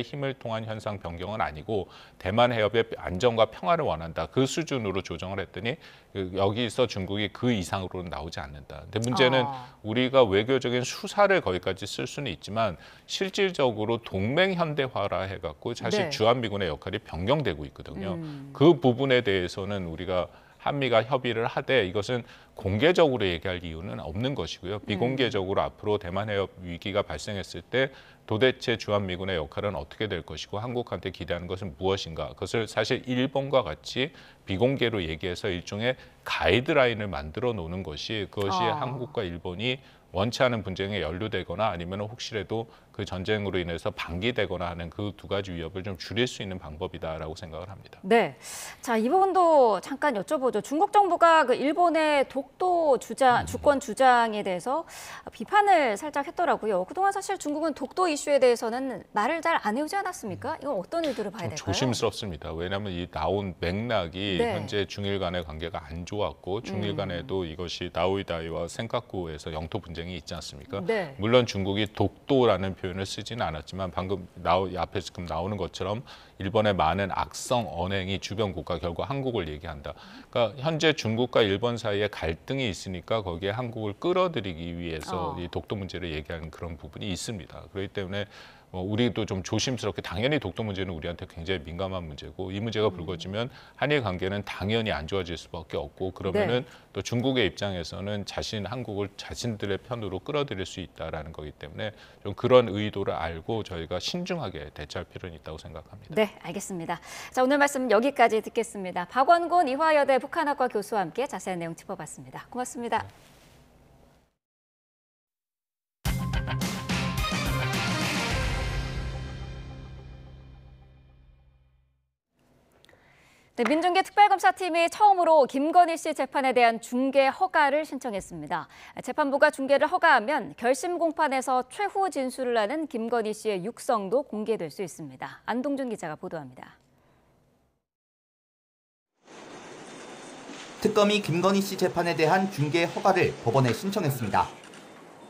힘을 통한 현상 변경은 아니고 대만 해협의 안정과 평화를 원한다. 그 수준으로 조정을 했더니 여기서 중국이 그 이상으로는 나오지 않는다. 근데 문제는 우리가 외교적인 수사를 거기까지 쓸 수는 있지만 실질적으로 동맹 현대화라 해갖고 사실 네. 주한미군의 역할이 변경되고 있거든요. 그 부분에 대해서는 우리가 한미가 협의를 하되 이것은 공개적으로 얘기할 이유는 없는 것이고요. 비공개적으로 앞으로 대만 해협 위기가 발생했을 때 도대체 주한미군의 역할은 어떻게 될 것이고 한국한테 기대하는 것은 무엇인가. 그것을 사실 일본과 같이 비공개로 얘기해서 일종의 가이드라인을 만들어 놓는 것이 그것이 한국과 일본이 원치 않은 분쟁에 연루되거나 아니면 혹시라도 그 전쟁으로 인해서 방기되거나 하는 그 두 가지 위협을 좀 줄일 수 있는 방법이다라고 생각을 합니다. 네, 자 이 부분도 잠깐 여쭤보죠. 중국 정부가 일본의 독도 주권 주장에 대해서 비판을 살짝 했더라고요. 그동안 사실 중국은 독도 이슈에 대해서는 말을 잘 안 해오지 않았습니까? 이건 어떤 의도를 봐야 될까요? 조심스럽습니다. 왜냐하면 이 나온 맥락이 네. 현재 중일 간의 관계가 안 좋았고 중일 간에도 이것이 나우이다이와 센카쿠에서 영토 분쟁이 있지 않습니까? 네. 물론 중국이 독도라는 표현을 쓰지는 않았지만 방금 앞에 지금 나오는 것처럼 일본의 많은 악성 언행이 주변 국가 결국 한국을 얘기한다. 그러니까 현재 중국과 일본 사이에 갈등이 있으니까 거기에 한국을 끌어들이기 위해서 이 독도 문제를 얘기하는 그런 부분이 있습니다. 그렇기 때문에 우리도 좀 조심스럽게 당연히 독도 문제는 우리한테 굉장히 민감한 문제고 이 문제가 불거지면 한일 관계는 당연히 안 좋아질 수밖에 없고 그러면은 또 중국의 입장에서는 한국을 자신들의 편으로 끌어들일 수 있다라는 거기 때문에 좀 그런 의도를 알고 저희가 신중하게 대처할 필요는 있다고 생각합니다. 네, 알겠습니다. 자, 오늘 말씀 여기까지 듣겠습니다. 박원곤 이화여대 북한학과 교수와 함께 자세한 내용 짚어봤습니다. 고맙습니다. 네, 민중계 특별검사팀이 처음으로 김건희 씨 재판에 대한 중계 허가를 신청했습니다. 재판부가 중계를 허가하면 결심 공판에서 최후 진술을 하는 김건희 씨의 육성도 공개될 수 있습니다. 안동준 기자가 보도합니다. 특검이 김건희 씨 재판에 대한 중계 허가를 법원에 신청했습니다.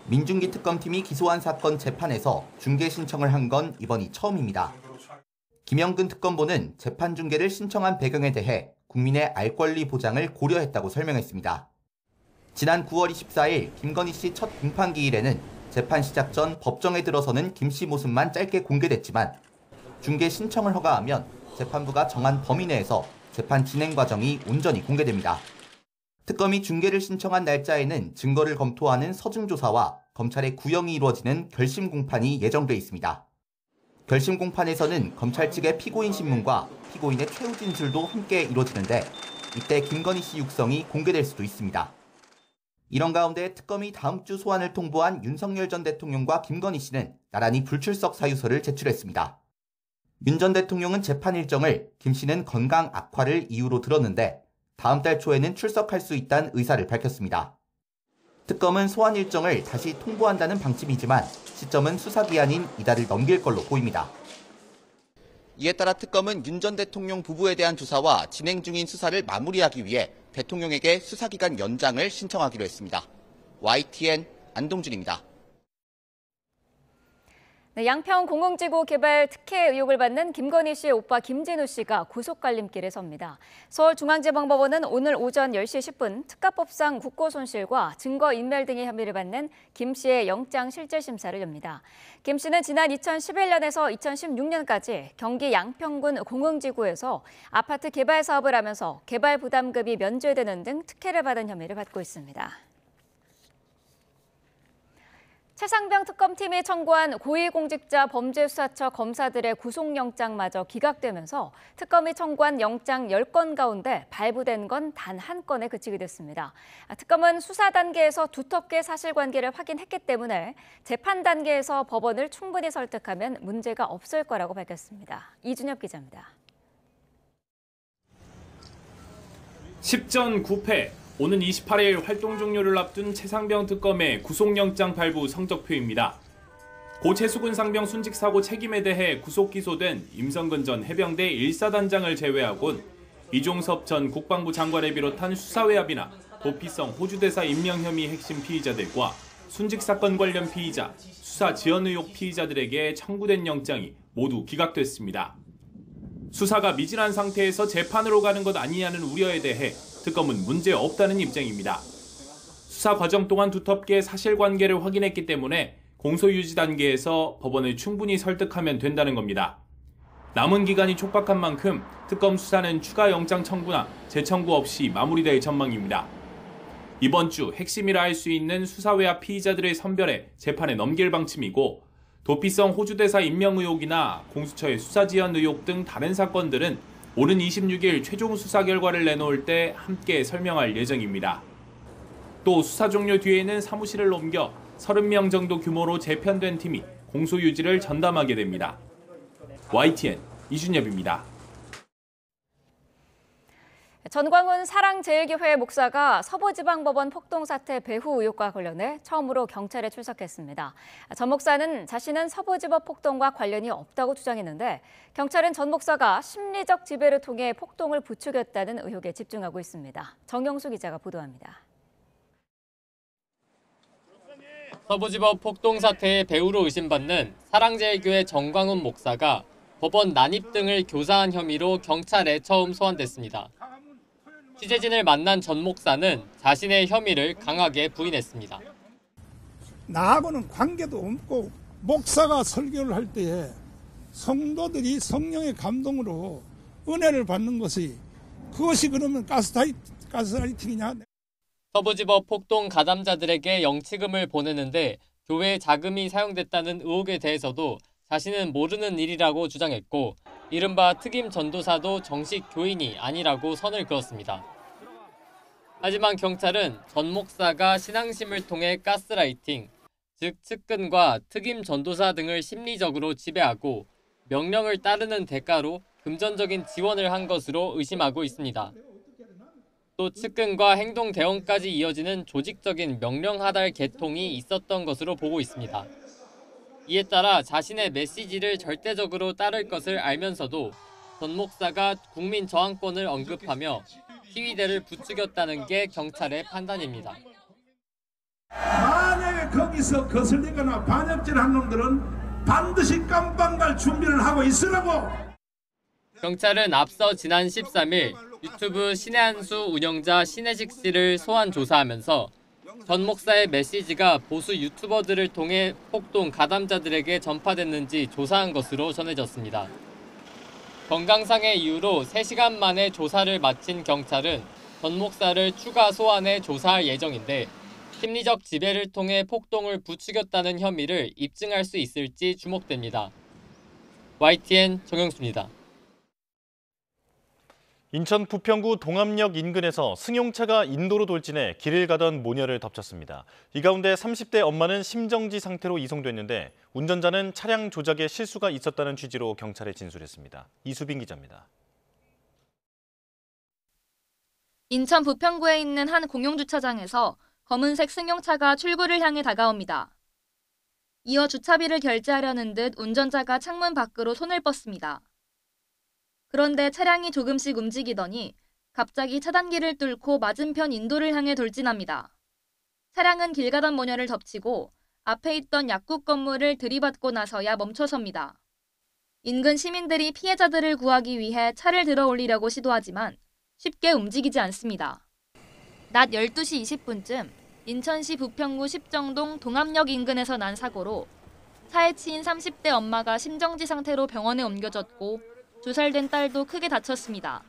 민중기 특검팀이 기소한 사건 재판에서 중계 신청을 한 건 이번이 처음입니다. 김영근 특검보는 재판 중계를 신청한 배경에 대해 국민의 알 권리 보장을 고려했다고 설명했습니다. 지난 9월 24일 김건희 씨 첫 공판 기일에는 재판 시작 전 법정에 들어서는 김 씨 모습만 짧게 공개됐지만 중계 신청을 허가하면 재판부가 정한 범위 내에서 재판 진행 과정이 온전히 공개됩니다. 특검이 중계를 신청한 날짜에는 증거를 검토하는 서증조사와 검찰의 구형이 이루어지는 결심 공판이 예정돼 있습니다. 결심 공판에서는 검찰 측의 피고인 신문과 피고인의 최후 진술도 함께 이루어지는데 이때 김건희 씨 육성이 공개될 수도 있습니다. 이런 가운데 특검이 다음 주 소환을 통보한 윤석열 전 대통령과 김건희 씨는 나란히 불출석 사유서를 제출했습니다. 윤 전 대통령은 재판 일정을, 김 씨는 건강 악화를 이유로 들었는데 다음 달 초에는 출석할 수 있다는 의사를 밝혔습니다. 특검은 소환 일정을 다시 통보한다는 방침이지만 시점은 수사기한인 이달을 넘길 걸로 보입니다. 이에 따라 특검은 윤 전 대통령 부부에 대한 조사와 진행 중인 수사를 마무리하기 위해 대통령에게 수사기간 연장을 신청하기로 했습니다. YTN 안동준입니다. 네, 양평 공흥지구 개발 특혜 의혹을 받는 김건희 씨의 오빠 김진우 씨가 구속갈림길에 섭니다. 서울중앙지방법원은 오늘 오전 10시 10분 특가법상 국고손실과 증거인멸 등의 혐의를 받는 김 씨의 영장실질심사를 엽니다. 김 씨는 지난 2011년에서 2016년까지 경기 양평군 공흥지구에서 아파트 개발 사업을 하면서 개발 부담금이 면제되는 등 특혜를 받은 혐의를 받고 있습니다. 최상병 특검팀이 청구한 고위공직자 범죄수사처 검사들의 구속영장마저 기각되면서 특검이 청구한 영장 10건 가운데 발부된 건 단 한 건에 그치게 됐습니다. 특검은 수사 단계에서 두텁게 사실관계를 확인했기 때문에 재판 단계에서 법원을 충분히 설득하면 문제가 없을 거라고 밝혔습니다. 이준엽 기자입니다. 10전 9패. 오는 28일 활동 종료를 앞둔 최상병 특검의 구속영장 발부 성적표입니다. 고 최수근 상병 순직사고 책임에 대해 구속 기소된 임성근 전 해병대 1사단장을 제외하곤 이종섭 전 국방부 장관을 비롯한 수사외압이나 도피성 호주대사 임명 혐의 핵심 피의자들과 순직사건 관련 피의자, 수사 지연 의혹 피의자들에게 청구된 영장이 모두 기각됐습니다. 수사가 미진한 상태에서 재판으로 가는 것 아니냐는 우려에 대해 특검은 문제 없다는 입장입니다. 수사 과정 동안 두텁게 사실관계를 확인했기 때문에 공소유지 단계에서 법원을 충분히 설득하면 된다는 겁니다. 남은 기간이 촉박한 만큼 특검 수사는 추가 영장 청구나 재청구 없이 마무리될 전망입니다. 이번 주 핵심이라 할 수 있는 수사외압 피의자들을 선별해 재판에 넘길 방침이고 도피성 호주대사 임명 의혹이나 공수처의 수사 지연 의혹 등 다른 사건들은 오는 26일 최종 수사 결과를 내놓을 때 함께 설명할 예정입니다. 또 수사 종료 뒤에는 사무실을 옮겨 30명 정도 규모로 재편된 팀이 공소유지를 전담하게 됩니다. YTN 이준엽입니다. 전광훈 사랑제일교회 목사가 서부지방법원 폭동사태 배후 의혹과 관련해 처음으로 경찰에 출석했습니다. 전 목사는 자신은 서부지법 폭동과 관련이 없다고 주장했는데 경찰은 전 목사가 심리적 지배를 통해 폭동을 부추겼다는 의혹에 집중하고 있습니다. 정영수 기자가 보도합니다. 서부지법 폭동사태의 배후로 의심받는 사랑제일교회 전광훈 목사가 법원 난입 등을 교사한 혐의로 경찰에 처음 소환됐습니다. 취재진을 만난 전 목사는 자신의 혐의를 강하게 부인했습니다. 나하고는 관계도 없고 목사가 설교를 할 때에 성도들이 성령의 감동으로 은혜를 받는 것이 그것이 그러면 가스라이팅이냐. 서부지법 폭동 가담자들에게 영치금을 보내는데 교회 자금이 사용됐다는 의혹에 대해서도 자신은 모르는 일이라고 주장했고 이른바 특임 전도사도 정식 교인이 아니라고 선을 그었습니다. 하지만 경찰은 전 목사가 신앙심을 통해 가스라이팅, 즉 측근과 특임 전도사 등을 심리적으로 지배하고 명령을 따르는 대가로 금전적인 지원을 한 것으로 의심하고 있습니다. 또 측근과 행동 대응까지 이어지는 조직적인 명령하달 계통이 있었던 것으로 보고 있습니다. 이에 따라 자신의 메시지를 절대적으로 따를 것을 알면서도 전 목사가 국민 저항권을 언급하며 시위대를 부추겼다는 게 경찰의 판단입니다. 만약에 거기서 거슬리거나 반역질한 놈들은 반드시 깜빵갈 준비를 하고 있으라고. 경찰은 앞서 지난 13일 유튜브 신의 한수 운영자 신혜식 씨를 소환 조사하면서 전 목사의 메시지가 보수 유튜버들을 통해 폭동 가담자들에게 전파됐는지 조사한 것으로 전해졌습니다. 건강상의 이유로 3시간 만에 조사를 마친 경찰은 전 목사를 추가 소환해 조사할 예정인데 심리적 지배를 통해 폭동을 부추겼다는 혐의를 입증할 수 있을지 주목됩니다. YTN 정영수입니다. 인천 부평구 동암역 인근에서 승용차가 인도로 돌진해 길을 가던 모녀를 덮쳤습니다. 이 가운데 30대 엄마는 심정지 상태로 이송됐는데 운전자는 차량 조작에 실수가 있었다는 취지로 경찰에 진술했습니다. 이수빈 기자입니다. 인천 부평구에 있는 한 공용주차장에서 검은색 승용차가 출구를 향해 다가옵니다. 이어 주차비를 결제하려는 듯 운전자가 창문 밖으로 손을 뻗습니다. 그런데 차량이 조금씩 움직이더니 갑자기 차단기를 뚫고 맞은편 인도를 향해 돌진합니다. 차량은 길 가던 모녀를 덮치고 앞에 있던 약국 건물을 들이받고 나서야 멈춰섭니다. 인근 시민들이 피해자들을 구하기 위해 차를 들어 올리려고 시도하지만 쉽게 움직이지 않습니다. 낮 12시 20분쯤 인천시 부평구 십정동 동암역 인근에서 난 사고로 차에 치인 30대 엄마가 심정지 상태로 병원에 옮겨졌고 2살 된 딸도 크게 다쳤습니다.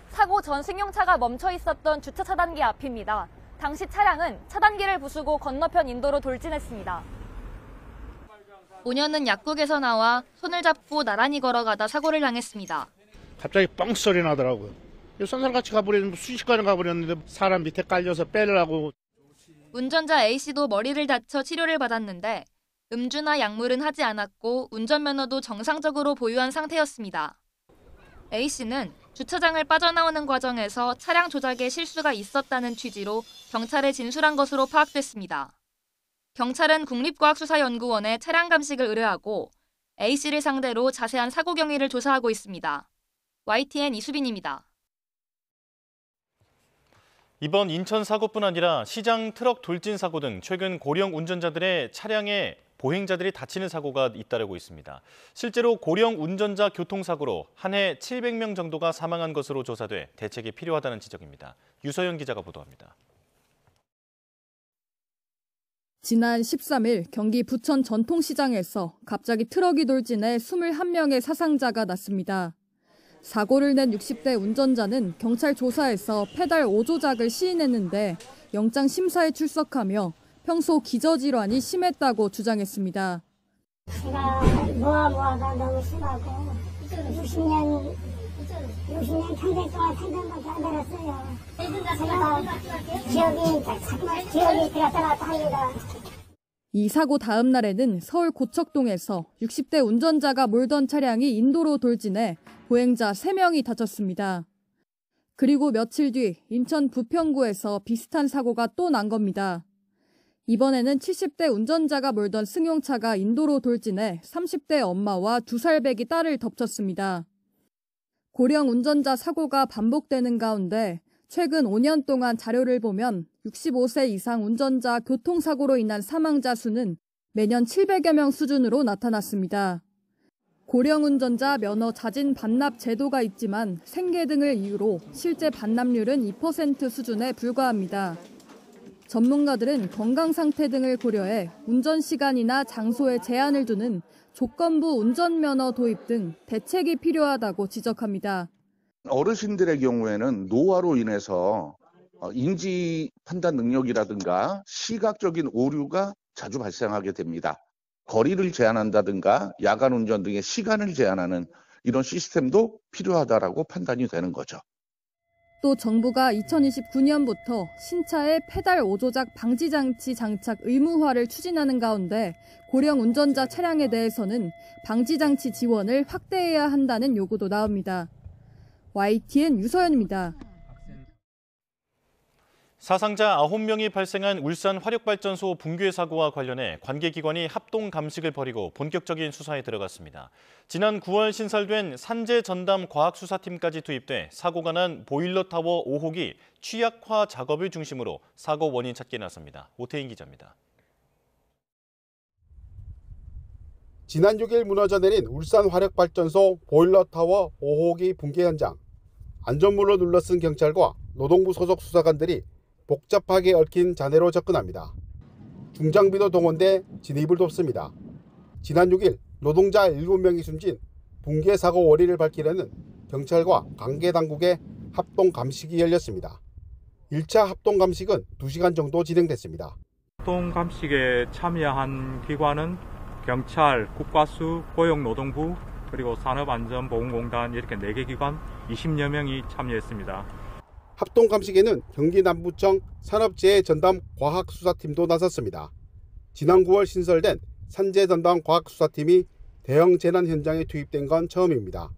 사고 전 승용차가 멈춰 있었던 주차 차단기 앞입니다. 당시 차량은 차단기를 부수고 건너편 인도로 돌진했습니다. 모녀는 약국에서 나와 손을 잡고 나란히 걸어가다 사고를 당했습니다. 갑자기 뻥 소리 나더라고요. 선살같이 가버렸는데 순식간에 가버렸는데 사람 밑에 깔려서 빼려고. 운전자 A씨도 머리를 다쳐 치료를 받았는데 음주나 약물은 하지 않았고 운전면허도 정상적으로 보유한 상태였습니다. A씨는 주차장을 빠져나오는 과정에서 차량 조작에 실수가 있었다는 취지로 경찰에 진술한 것으로 파악됐습니다. 경찰은 국립과학수사연구원에 차량 감식을 의뢰하고 A씨를 상대로 자세한 사고 경위를 조사하고 있습니다. YTN 이수빈입니다. 이번 인천 사고뿐 아니라 시장 트럭 돌진 사고 등 최근 고령 운전자들의 차량에 보행자들이 다치는 사고가 잇따르고 있습니다. 실제로 고령 운전자 교통사고로 한 해 700명 정도가 사망한 것으로 조사돼 대책이 필요하다는 지적입니다. 유서연 기자가 보도합니다. 지난 13일 경기 부천 전통시장에서 갑자기 트럭이 돌진해 21명의 사상자가 났습니다. 사고를 낸 60대 운전자는 경찰 조사에서 페달 5조작을 시인했는데 영장 심사에 출석하며 평소 기저질환이 심했다고 주장했습니다. 제가 모아가 너무 심하고 60년 평생 동안 생각밖에 안 들었어요. 제가 기억이 들어갔다 놨다 합니다. 이 사고 다음 날에는 서울 고척동에서 60대 운전자가 몰던 차량이 인도로 돌진해 보행자 3명이 다쳤습니다. 그리고 며칠 뒤 인천 부평구에서 비슷한 사고가 또 난 겁니다. 이번에는 70대 운전자가 몰던 승용차가 인도로 돌진해 30대 엄마와 2살 배기 딸을 덮쳤습니다. 고령 운전자 사고가 반복되는 가운데 최근 5년 동안 자료를 보면 65세 이상 운전자 교통사고로 인한 사망자 수는 매년 700여 명 수준으로 나타났습니다. 고령 운전자 면허 자진 반납 제도가 있지만 생계 등을 이유로 실제 반납률은 2% 수준에 불과합니다. 전문가들은 건강 상태 등을 고려해 운전 시간이나 장소에 제한을 두는 조건부 운전면허 도입 등 대책이 필요하다고 지적합니다. 어르신들의 경우에는 노화로 인해서 인지 판단 능력이라든가 시각적인 오류가 자주 발생하게 됩니다. 거리를 제한한다든가 야간 운전 등의 시간을 제한하는 이런 시스템도 필요하다라고 판단이 되는 거죠. 또 정부가 2029년부터 신차에 페달 5조작 방지 장치 장착 의무화를 추진하는 가운데 고령 운전자 차량에 대해서는 방지 장치 지원을 확대해야 한다는 요구도 나옵니다. YTN 유서연입니다. 사상자 9명이 발생한 울산 화력발전소 붕괴 사고와 관련해 관계기관이 합동 감식을 벌이고 본격적인 수사에 들어갔습니다. 지난 9월 신설된 산재 전담 과학수사팀까지 투입돼 사고가 난 보일러타워 5호기 취약화 작업을 중심으로 사고 원인 찾기에 나섭니다. 오태인 기자입니다. 지난 6일 무너져 내린 울산 화력발전소 보일러타워 5호기 붕괴 현장. 안전문을 눌러쓴 경찰과 노동부 소속 수사관들이 복잡하게 얽힌 잔해로 접근합니다. 중장비도 동원돼 진입을 돕습니다. 지난 6일 노동자 7명이 숨진 붕괴 사고 원인을 밝히려는 경찰과 관계당국의 합동 감식이 열렸습니다. 1차 합동 감식은 2시간 정도 진행됐습니다. 합동 감식에 참여한 기관은 경찰, 국과수, 고용노동부, 그리고 산업안전보건공단 이렇게 4개 기관 20여 명이 참여했습니다. 합동감식에는 경기 남부청 산업재해전담 과학수사팀도 나섰습니다. 지난 9월 신설된 산재전담 과학수사팀이 대형 재난 현장에 투입된 건 처음입니다.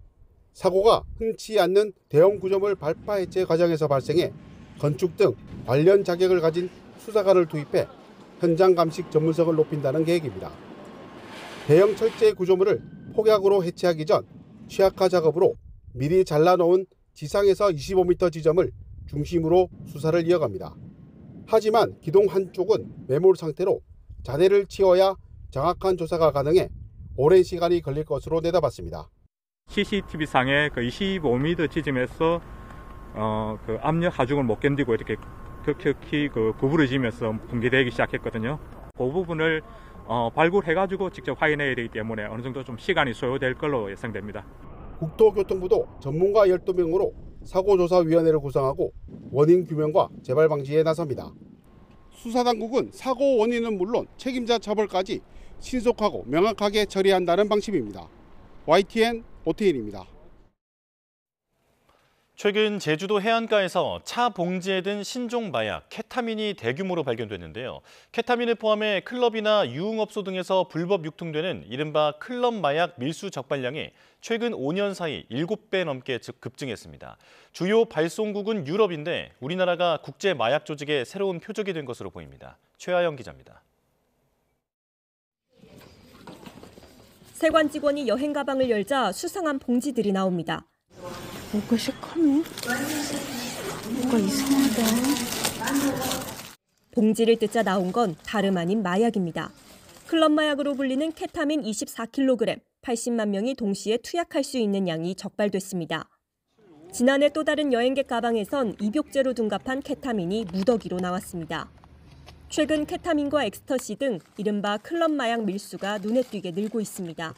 사고가 흔치 않는 대형 구조물 발파 해체 과정에서 발생해 건축 등 관련 자격을 가진 수사관을 투입해 현장 감식 전문성을 높인다는 계획입니다. 대형 철제 구조물을 폭약으로 해체하기 전 취약화 작업으로 미리 잘라놓은 지상에서 25m 지점을 중심으로 수사를 이어갑니다. 하지만 기동 한쪽은 매몰 상태로 잔해를 치워야 정확한 조사가 가능해 오랜 시간이 걸릴 것으로 내다봤습니다. CCTV상에 그 25m 지점에서 그 압력 하중을 못 견디고 이렇게 격히 그 구부러지면서 붕괴되기 시작했거든요. 그 부분을 발굴해가지고 직접 확인해야 되기 때문에 어느 정도 좀 시간이 소요될 걸로 예상됩니다. 국토교통부도 전문가 12명으로 사고조사위원회를 구성하고 원인 규명과 재발 방지에 나섭니다. 수사당국은 사고 원인은 물론 책임자 처벌까지 신속하고 명확하게 처리한다는 방침입니다. YTN 오태일입니다. 최근 제주도 해안가에서 차 봉지에 든 신종 마약 케타민이 대규모로 발견됐는데요. 케타민을 포함해 클럽이나 유흥업소 등에서 불법 유통되는 이른바 클럽 마약 밀수 적발량이 최근 5년 사이 7배 넘게 급증했습니다. 주요 발송국은 유럽인데 우리나라가 국제 마약 조직의 새로운 표적이 된 것으로 보입니다. 최하영 기자입니다. 세관 직원이 여행 가방을 열자 수상한 봉지들이 나옵니다. 뭐가 시커매? 뭐가 이상하다. 봉지를 뜯자 나온 건 다름 아닌 마약입니다. 클럽 마약으로 불리는 케타민 24kg, 80만 명이 동시에 투약할 수 있는 양이 적발됐습니다. 지난해 또 다른 여행객 가방에선 입욕제로 둔갑한 케타민이 무더기로 나왔습니다. 최근 케타민과 엑스터시 등 이른바 클럽 마약 밀수가 눈에 띄게 늘고 있습니다.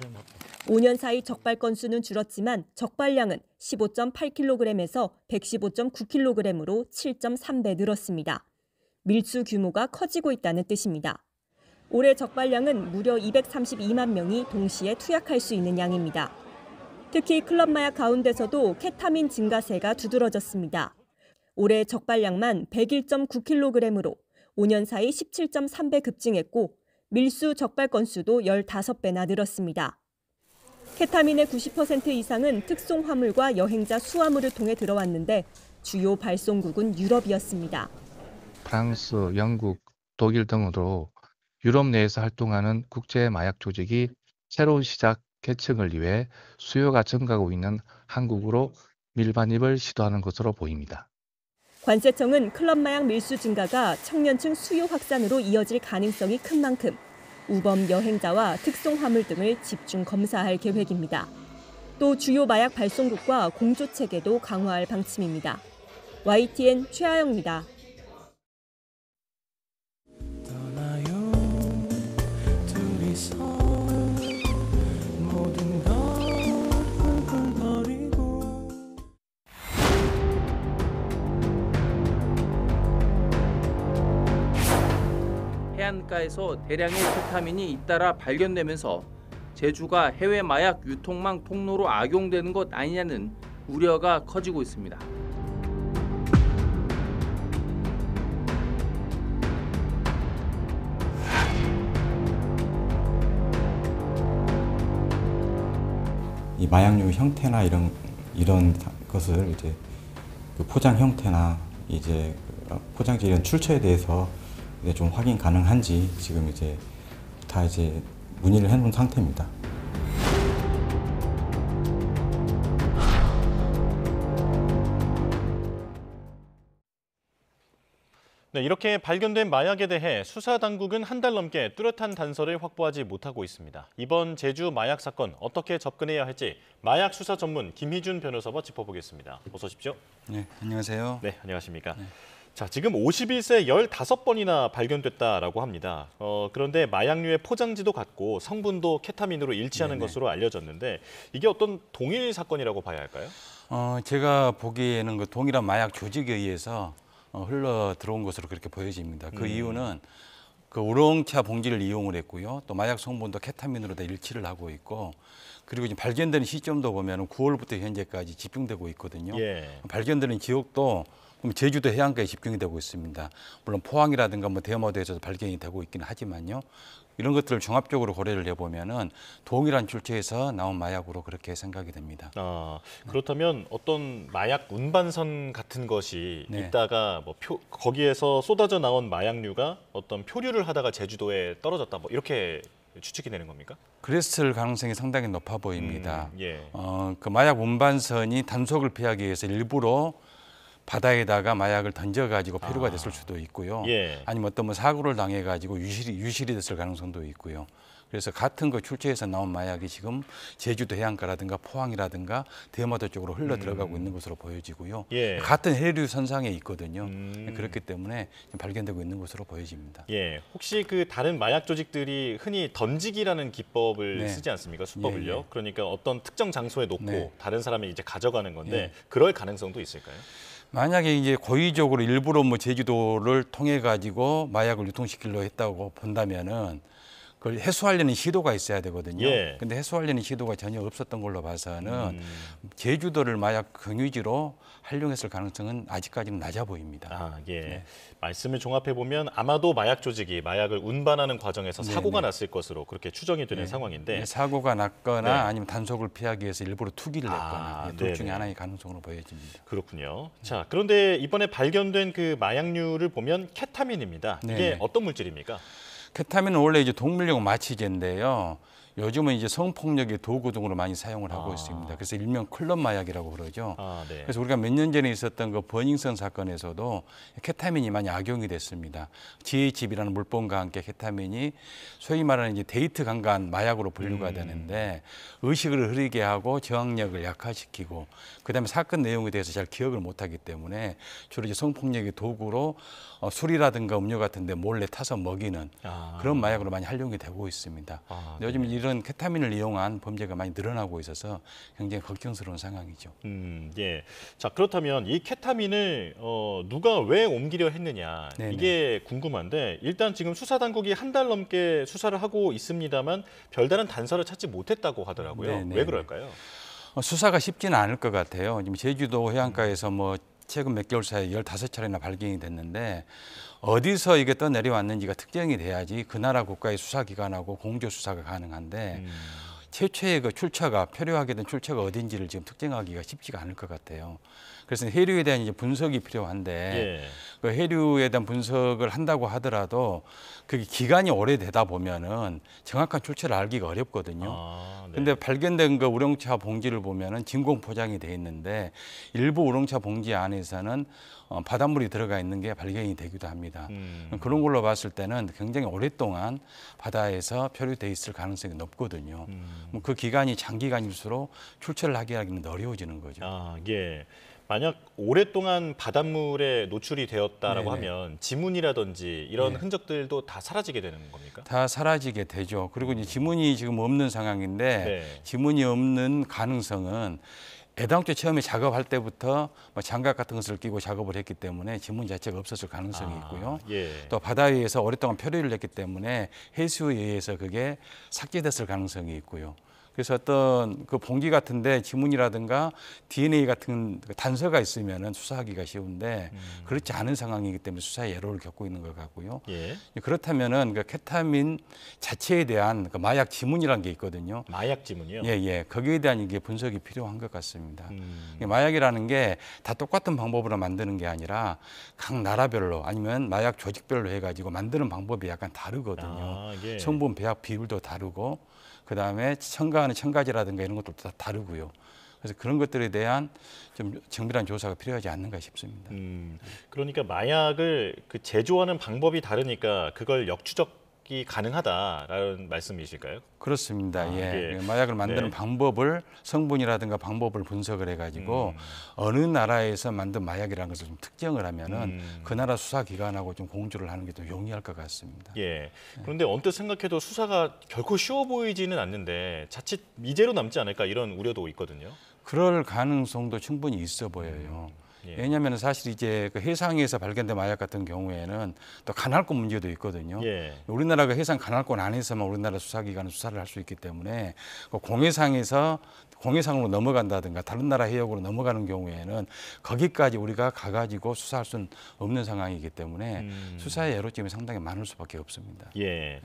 5년 사이 적발 건수는 줄었지만 적발량은 15.8kg에서 115.9kg으로 7.3배 늘었습니다. 밀수 규모가 커지고 있다는 뜻입니다. 올해 적발량은 무려 232만 명이 동시에 투약할 수 있는 양입니다. 특히 클럽 마약 가운데서도 케타민 증가세가 두드러졌습니다. 올해 적발량만 101.9kg으로 5년 사이 17.3배 급증했고 밀수 적발 건수도 15배나 늘었습니다. 케타민의 90% 이상은 특송 화물과 여행자 수화물을 통해 들어왔는데 주요 발송국은 유럽이었습니다. 프랑스, 영국, 독일 등으로 유럽 내에서 활동하는 국제 마약 조직이 새로운 시작 개척을 위해 수요가 증가하고 있는 한국으로 밀반입을 시도하는 것으로 보입니다. 관세청은 클럽 마약 밀수 증가가 청년층 수요 확산으로 이어질 가능성이 큰 만큼 우범 여행자와 특송 화물 등을 집중 검사할 계획입니다. 또 주요 마약 발송국과 공조 체계도 강화할 방침입니다. YTN 최하영입니다. 해안가에서 대량의 케타민이 잇따라 발견되면서 제주가 해외 마약 유통망 통로로 악용되는 것 아니냐는 우려가 커지고 있습니다. 이 마약류 형태나 이런 것을 이제 그 포장 형태나 이제 포장지 이런 출처에 대해서 이제 좀 확인 가능한지 지금 이제 다 이제 문의를 해놓은 상태입니다. 네, 이렇게 발견된 마약에 대해 수사 당국은 한 달 넘게 뚜렷한 단서를 확보하지 못하고 있습니다. 이번 제주 마약 사건 어떻게 접근해야 할지 마약 수사 전문 김희준 변호사와 짚어보겠습니다. 어서 오십시오. 네, 안녕하세요. 네, 안녕하십니까. 네. 자, 지금 51세 15번이나 발견됐다라고 합니다. 그런데 마약류의 포장지도 같고 성분도 케타민으로 일치하는 네네. 것으로 알려졌는데 이게 어떤 동일 사건이라고 봐야 할까요? 제가 보기에는 그 동일한 마약 조직에 의해서 흘러 들어온 것으로 그렇게 보여집니다. 그 이유는 그 우롱차 봉지를 이용을 했고요. 또 마약 성분도 케타민으로 다 일치를 하고 있고, 그리고 지금 발견되는 시점도 보면 9월부터 현재까지 집중되고 있거든요. 예. 발견되는 지역도 제주도 해안가에 집중이 되고 있습니다. 물론 포항이라든가 뭐 대마도에서도 발견이 되고 있기는 하지만요. 이런 것들을 종합적으로 고려를 해보면은 동일한 출처에서 나온 마약으로 그렇게 생각이 됩니다. 그렇다면 어떤 마약 운반선 같은 것이 네. 있다가 뭐 거기에서 쏟아져 나온 마약류가 어떤 표류를 하다가 제주도에 떨어졌다, 뭐 이렇게 추측이 되는 겁니까? 그랬을 가능성이 상당히 높아 보입니다. 예. 그 마약 운반선이 단속을 피하기 위해서 일부러 바다에다가 마약을 던져가지고 표류가 됐을 수도 있고요. 예. 아니면 어떤 뭐 사고를 당해가지고 유실이 됐을 가능성도 있고요. 그래서 같은 그 출처에서 나온 마약이 지금 제주도 해안가라든가 포항이라든가 대마도 쪽으로 흘러 들어가고 있는 것으로 보여지고요. 예. 같은 해류 선상에 있거든요. 그렇기 때문에 발견되고 있는 것으로 보여집니다. 예. 혹시 그 다른 마약 조직들이 흔히 던지기라는 기법을 네. 쓰지 않습니까? 수법을요. 예, 예. 그러니까 어떤 특정 장소에 놓고 네. 다른 사람이 이제 가져가는 건데 예. 그럴 가능성도 있을까요? 만약에 이제 고의적으로 일부러 뭐 제주도를 통해 가지고 마약을 유통시키려 했다고 본다면은 그걸 해소하려는 시도가 있어야 되거든요. 예. 근데 해소하려는 시도가 전혀 없었던 걸로 봐서는 제주도를 마약 경유지로 활용했을 가능성은 아직까지는 낮아 보입니다. 예. 네. 말씀을 종합해 보면 아마도 마약 조직이 마약을 운반하는 과정에서 네, 사고가 네. 났을 것으로 그렇게 추정이 되는 네. 상황인데 네, 사고가 났거나 네. 아니면 단속을 피하기 위해서 일부러 투기를 했거나 둘 중에 네네. 하나의 가능성으로 보여집니다. 그렇군요. 자, 그런데 이번에 발견된 그 마약류를 보면 케타민입니다. 이게 네네. 어떤 물질입니까? 케타민은 원래 이제 동물용 마취제인데요. 요즘은 이제 성폭력의 도구 등으로 많이 사용을 하고 있습니다. 그래서 일명 클럽 마약이라고 그러죠. 네. 그래서 우리가 몇 년 전에 있었던 그 버닝썬 사건에서도 케타민이 많이 악용이 됐습니다. GHB라는 물본과 함께 케타민이 소위 말하는 이제 데이트 강간 마약으로 분류가 되는데 의식을 흐리게 하고 저항력을 약화시키고 그다음에 사건 내용에 대해서 잘 기억을 못하기 때문에 주로 이제 성폭력의 도구로 술이라든가 음료 같은 데 몰래 타서 먹이는 그런 마약으로 많이 활용이 되고 있습니다. 요즘 이런 케타민을 이용한 범죄가 많이 늘어나고 있어서 굉장히 걱정스러운 상황이죠. 예. 자, 그렇다면 이 케타민을 누가 왜 옮기려 했느냐 네네. 이게 궁금한데 일단 지금 수사 당국이 한 달 넘게 수사를 하고 있습니다만 별다른 단서를 찾지 못했다고 하더라고요. 네네. 왜 그럴까요? 수사가 쉽지는 않을 것 같아요. 지금 제주도 해안가에서 뭐 최근 몇 개월 사이에 15차례나 발견이 됐는데 어디서 이게 떠내려왔는지가 특정이 돼야지 그 나라 국가의 수사기관하고 공조 수사가 가능한데 최초의 그 출처가 표류하게 된 출처가 어딘지를 지금 특정하기가 쉽지가 않을 것 같아요. 그래서 해류에 대한 이제 분석이 필요한데 예. 그 해류에 대한 분석을 한다고 하더라도 그게 기간이 오래되다 보면은 정확한 출처를 알기가 어렵거든요. 근데 발견된 그 우롱차 봉지를 보면은 진공 포장이 돼 있는데 일부 우롱차 봉지 안에서는 바닷물이 들어가 있는 게 발견이 되기도 합니다. 그런 걸로 봤을 때는 굉장히 오랫동안 바다에서 표류돼 있을 가능성이 높거든요. 그 기간이 장기간일수록 출처를 하기는 어려워지는 거죠. 예. 만약 오랫동안 바닷물에 노출이 되었다라고 네네. 하면 지문이라든지 이런 네. 흔적들도 다 사라지게 되는 겁니까? 다 사라지게 되죠. 그리고 이제 지문이 지금 없는 상황인데 네. 지문이 없는 가능성은 애당초 처음에 작업할 때부터 뭐 장갑 같은 것을 끼고 작업을 했기 때문에 지문 자체가 없었을 가능성이 있고요. 예. 또 바다 위에서 오랫동안 표류를 했기 때문에 해수에 의해서 그게 삭제됐을 가능성이 있고요. 그래서 어떤 그 봉지 같은데 지문이라든가 DNA 같은 단서가 있으면은 수사하기가 쉬운데 그렇지 않은 상황이기 때문에 수사에 애로를 겪고 있는 것 같고요. 예. 그렇다면은 그 케타민 자체에 대한 그 마약 지문이라는 게 있거든요. 마약 지문이요? 예. 거기에 대한 이게 분석이 필요한 것 같습니다. 마약이라는 게 다 똑같은 방법으로 만드는 게 아니라 각 나라별로 아니면 마약 조직별로 해가지고 만드는 방법이 약간 다르거든요. 예. 성분 배합 비율도 다르고 그다음에 첨가하는 첨가제라든가 이런 것도 다 다르고요. 그래서 그런 것들에 대한 좀 정밀한 조사가 필요하지 않는가 싶습니다. 그러니까 마약을 그 제조하는 방법이 다르니까 그걸 역추적이 가능하다라는 말씀이실까요? 그렇습니다. 예. 마약을 만드는 네. 방법을 성분이라든가 방법을 분석을 해가지고 어느 나라에서 만든 마약이라는 것을 좀 특정을 하면은 그 나라 수사기관하고 좀 공조를 하는 게 좀 용이할 것 같습니다. 예. 그런데 언뜻 생각해도 수사가 결코 쉬워 보이지는 않는데 자칫 미제로 남지 않을까 이런 우려도 있거든요. 그럴 가능성도 충분히 있어 보여요. 예. 왜냐하면 사실 이제 그 해상에서 발견된 마약 같은 경우에는 또 간할권 문제도 있거든요. 예. 우리나라가 해상 간할권 안에서만 우리나라 수사기관은 수사를 할 수 있기 때문에 그 공해상으로 넘어간다든가 다른 나라 해역으로 넘어가는 경우에는 거기까지 우리가 가가지고 수사할 수는 없는 상황이기 때문에 수사의 애로점이 상당히 많을 수밖에 없습니다. 예.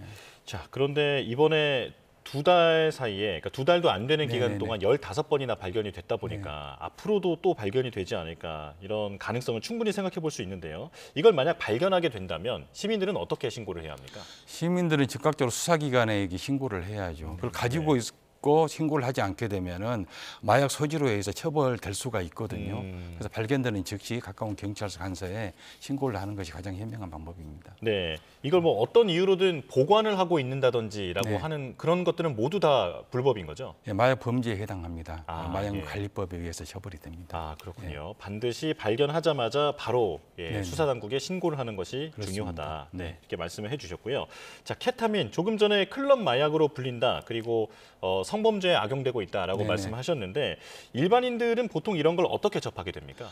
자, 그런데 이번에 2달 사이에, 그러니까 2달도 안 되는 기간 네네네. 동안 15번이나 발견이 됐다 보니까 앞으로도 또 발견이 되지 않을까, 이런 가능성을 충분히 생각해 볼 수 있는데요. 이걸 만약 발견하게 된다면 시민들은 어떻게 신고를 해야 합니까? 시민들은 즉각적으로 수사기관에 신고를 해야죠. 그걸 가지고 있고 신고를 하지 않게 되면은 마약 소지로 해서 처벌될 수가 있거든요. 그래서 발견되는 즉시 가까운 경찰서 간서에 신고를 하는 것이 가장 현명한 방법입니다. 네, 이걸 뭐 어떤 이유로든 보관을 하고 있는다든지라고 네. 하는 그런 것들은 모두 다 불법인 거죠? 예, 마약 범죄에 해당합니다. 아, 마약 예. 관리법에 의해서 처벌이 됩니다. 아, 그렇군요. 반드시 발견하자마자 바로 네네. 수사 당국에 신고를 하는 것이 그렇습니다. 중요하다. 네. 이렇게 말씀을 해주셨고요. 자, 케타민 조금 전에 클럽 마약으로 불린다. 그리고 성범죄에 악용되고 있다라고 네네. 말씀하셨는데 일반인들은 보통 이런 걸 어떻게 접하게 됩니까?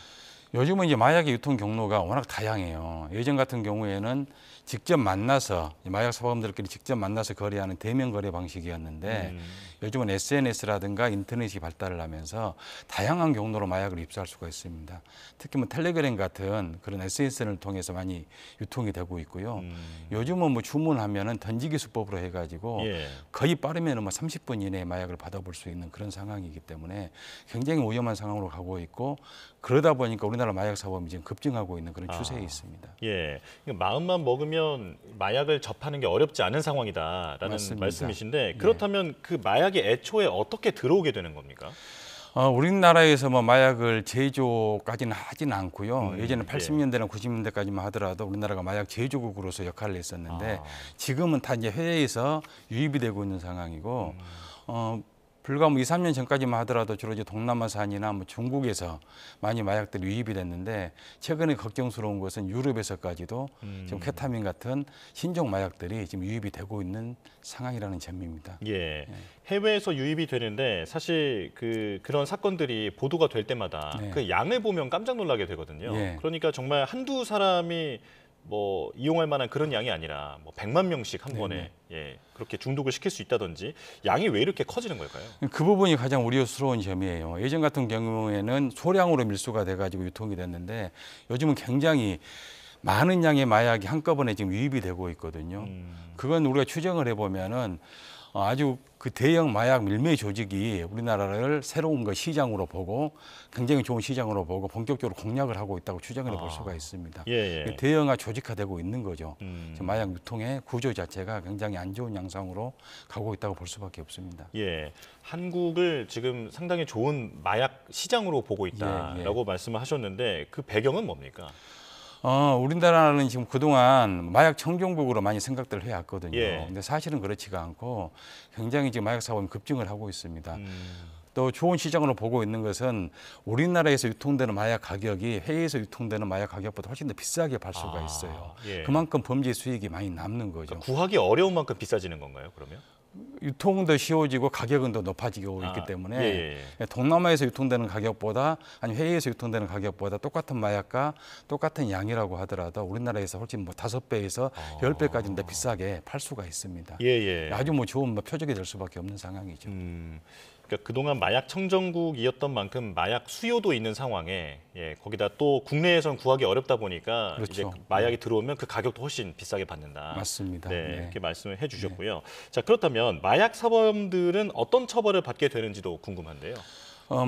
요즘은 이제 마약의 유통 경로가 워낙 다양해요. 예전 같은 경우에는 직접 만나서 마약 사범들끼리 직접 만나서 거래하는 대면 거래 방식이었는데 요즘은 SNS라든가 인터넷이 발달을 하면서 다양한 경로로 마약을 입수할 수가 있습니다. 특히 뭐 텔레그램 같은 그런 SNS를 통해서 많이 유통이 되고 있고요. 요즘은 뭐 주문하면은 던지기 수법으로 해가지고 예. 거의 빠르면은 뭐 30분 이내에 마약을 받아볼 수 있는 그런 상황이기 때문에 굉장히 위험한 상황으로 가고 있고 그러다 보니까 우리나라 마약 사범이 지금 급증하고 있는 그런 추세에 있습니다. 예, 마음만 먹으면 마약을 접하는 게 어렵지 않은 상황이다라는 맞습니다. 말씀이신데 그렇다면 그 마약이 애초에 어떻게 들어오게 되는 겁니까? 우리나라에서 뭐 마약을 제조까지는 하지는 않고요. 예전에 예. 80년대나 90년대까지만 하더라도 우리나라가 마약 제조국으로서 역할을 했었는데 지금은 다 이제 해외에서 유입이 되고 있는 상황이고 불과 뭐 2, 3년 전까지만 하더라도 주로 이제 동남아산이나 뭐 중국에서 많이 마약들이 유입이 됐는데 최근에 걱정스러운 것은 유럽에서까지도 지금 케타민 같은 신종 마약들이 지금 유입이 되고 있는 상황이라는 점입니다. 예. 해외에서 유입이 되는데 사실 그런 사건들이 보도가 될 때마다 네. 그 양을 보면 깜짝 놀라게 되거든요. 예. 그러니까 정말 한두 사람이 뭐 이용할 만한 그런 양이 아니라 뭐 100만 명씩 한 번에 예, 그렇게 중독을 시킬 수 있다든지 양이 왜 이렇게 커지는 걸까요? 그 부분이 가장 우려스러운 점이에요. 예전 같은 경우에는 소량으로 밀수가 돼가지고 유통이 됐는데 요즘은 굉장히 많은 양의 마약이 한꺼번에 지금 유입이 되고 있거든요. 그건 우리가 추정을 해보면은 아주 그 대형 마약 밀매 조직이 우리나라를 새로운 거 시장으로 보고 굉장히 좋은 시장으로 보고 본격적으로 공략을 하고 있다고 추정을 해볼 수가 있습니다. 예. 대형화 조직화되고 있는 거죠. 지금 마약 유통의 구조 자체가 굉장히 안 좋은 양상으로 가고 있다고 볼 수밖에 없습니다. 예, 한국을 지금 상당히 좋은 마약 시장으로 보고 있다라고 말씀을 하셨는데 그 배경은 뭡니까? 우리나라는 지금 그동안 마약 청정국으로 많이 생각들을 해왔거든요. 예. 근데 사실은 그렇지가 않고 굉장히 지금 마약 사범이 급증을 하고 있습니다. 또 좋은 시장으로 보고 있는 것은 우리나라에서 유통되는 마약 가격이 해외에서 유통되는 마약 가격보다 훨씬 더 비싸게 팔 수가 있어요. 예. 그만큼 범죄 수익이 많이 남는 거죠. 그러니까 구하기 어려운 만큼 비싸지는 건가요, 그러면? 유통도 쉬워지고 가격은 더 높아지고 있기 때문에 동남아에서 유통되는 가격보다 아니 해외에서 유통되는 가격보다 똑같은 마약과 똑같은 양이라고 하더라도 우리나라에서 훨씬 뭐 5배에서 10배까지는 더 비싸게 팔 수가 있습니다. 아주 뭐 좋은 표적이 될 수밖에 없는 상황이죠. 그러니까 그동안 마약 청정국이었던 만큼 마약 수요도 있는 상황에 거기다 또 국내에선 구하기 어렵다 보니까 이제 마약이 들어오면 그 가격도 훨씬 비싸게 받는다. 맞습니다. 네, 이렇게 말씀을 해주셨고요. 자, 그렇다면 마약 사범들은 어떤 처벌을 받게 되는지도 궁금한데요.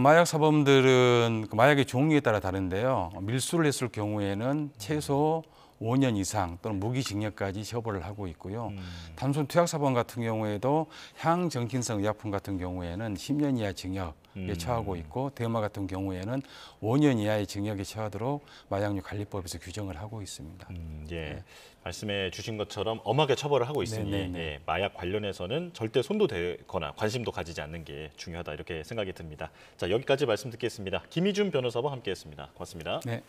마약 사범들은 마약의 종류에 따라 다른데요. 밀수를 했을 경우에는 최소 5년 이상 또는 무기징역까지 처벌을 하고 있고요. 단순 투약사범 같은 경우에도 향정신성 의약품 같은 경우에는 10년 이하 징역에 처하고 있고 대마 같은 경우에는 5년 이하의 징역에 처하도록 마약류 관리법에서 규정을 하고 있습니다. 말씀해 주신 것처럼 엄하게 처벌을 하고 있으니 마약 관련해서는 절대 손도 대거나 관심도 가지지 않는 게 중요하다 이렇게 생각이 듭니다. 자, 여기까지 말씀 듣겠습니다. 김희준 변호사와 함께했습니다. 고맙습니다. 네.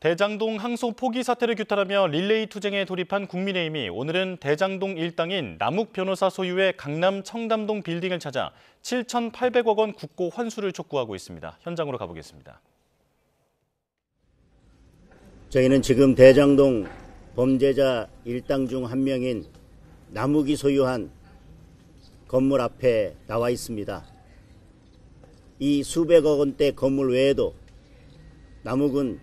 대장동 항소 포기 사태를 규탄하며 릴레이 투쟁에 돌입한 국민의힘이 오늘은 대장동 일당인 남욱 변호사 소유의 강남 청담동 빌딩을 찾아 7,800억 원 국고 환수를 촉구하고 있습니다. 현장으로 가보겠습니다. 저희는 지금 대장동 범죄자 일당 중 한 명인 남욱이 소유한 건물 앞에 나와 있습니다. 이 수백억 원대 건물 외에도 남욱은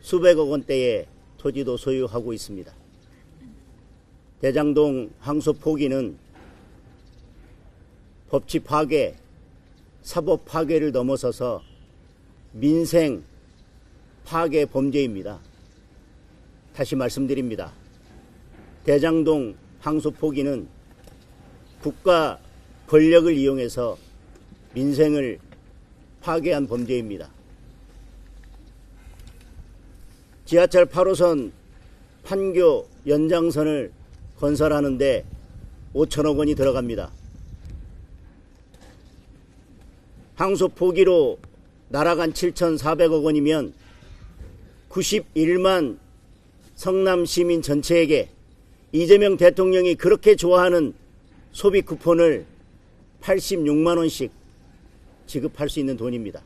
수백억 원대의 토지도 소유하고 있습니다. 대장동 항소 포기는 법치 파괴, 사법 파괴를 넘어서서 민생 파괴 범죄입니다. 다시 말씀드립니다. 대장동 항소 포기는 국가 권력을 이용해서 민생을 파괴한 범죄입니다. 지하철 8호선 판교 연장선을 건설하는데 5천억 원이 들어갑니다. 항소 포기로 날아간 7,400억 원이면 91만 성남 시민 전체에게 이재명 대통령이 그렇게 좋아하는 소비 쿠폰을 86만 원씩 지급할 수 있는 돈입니다.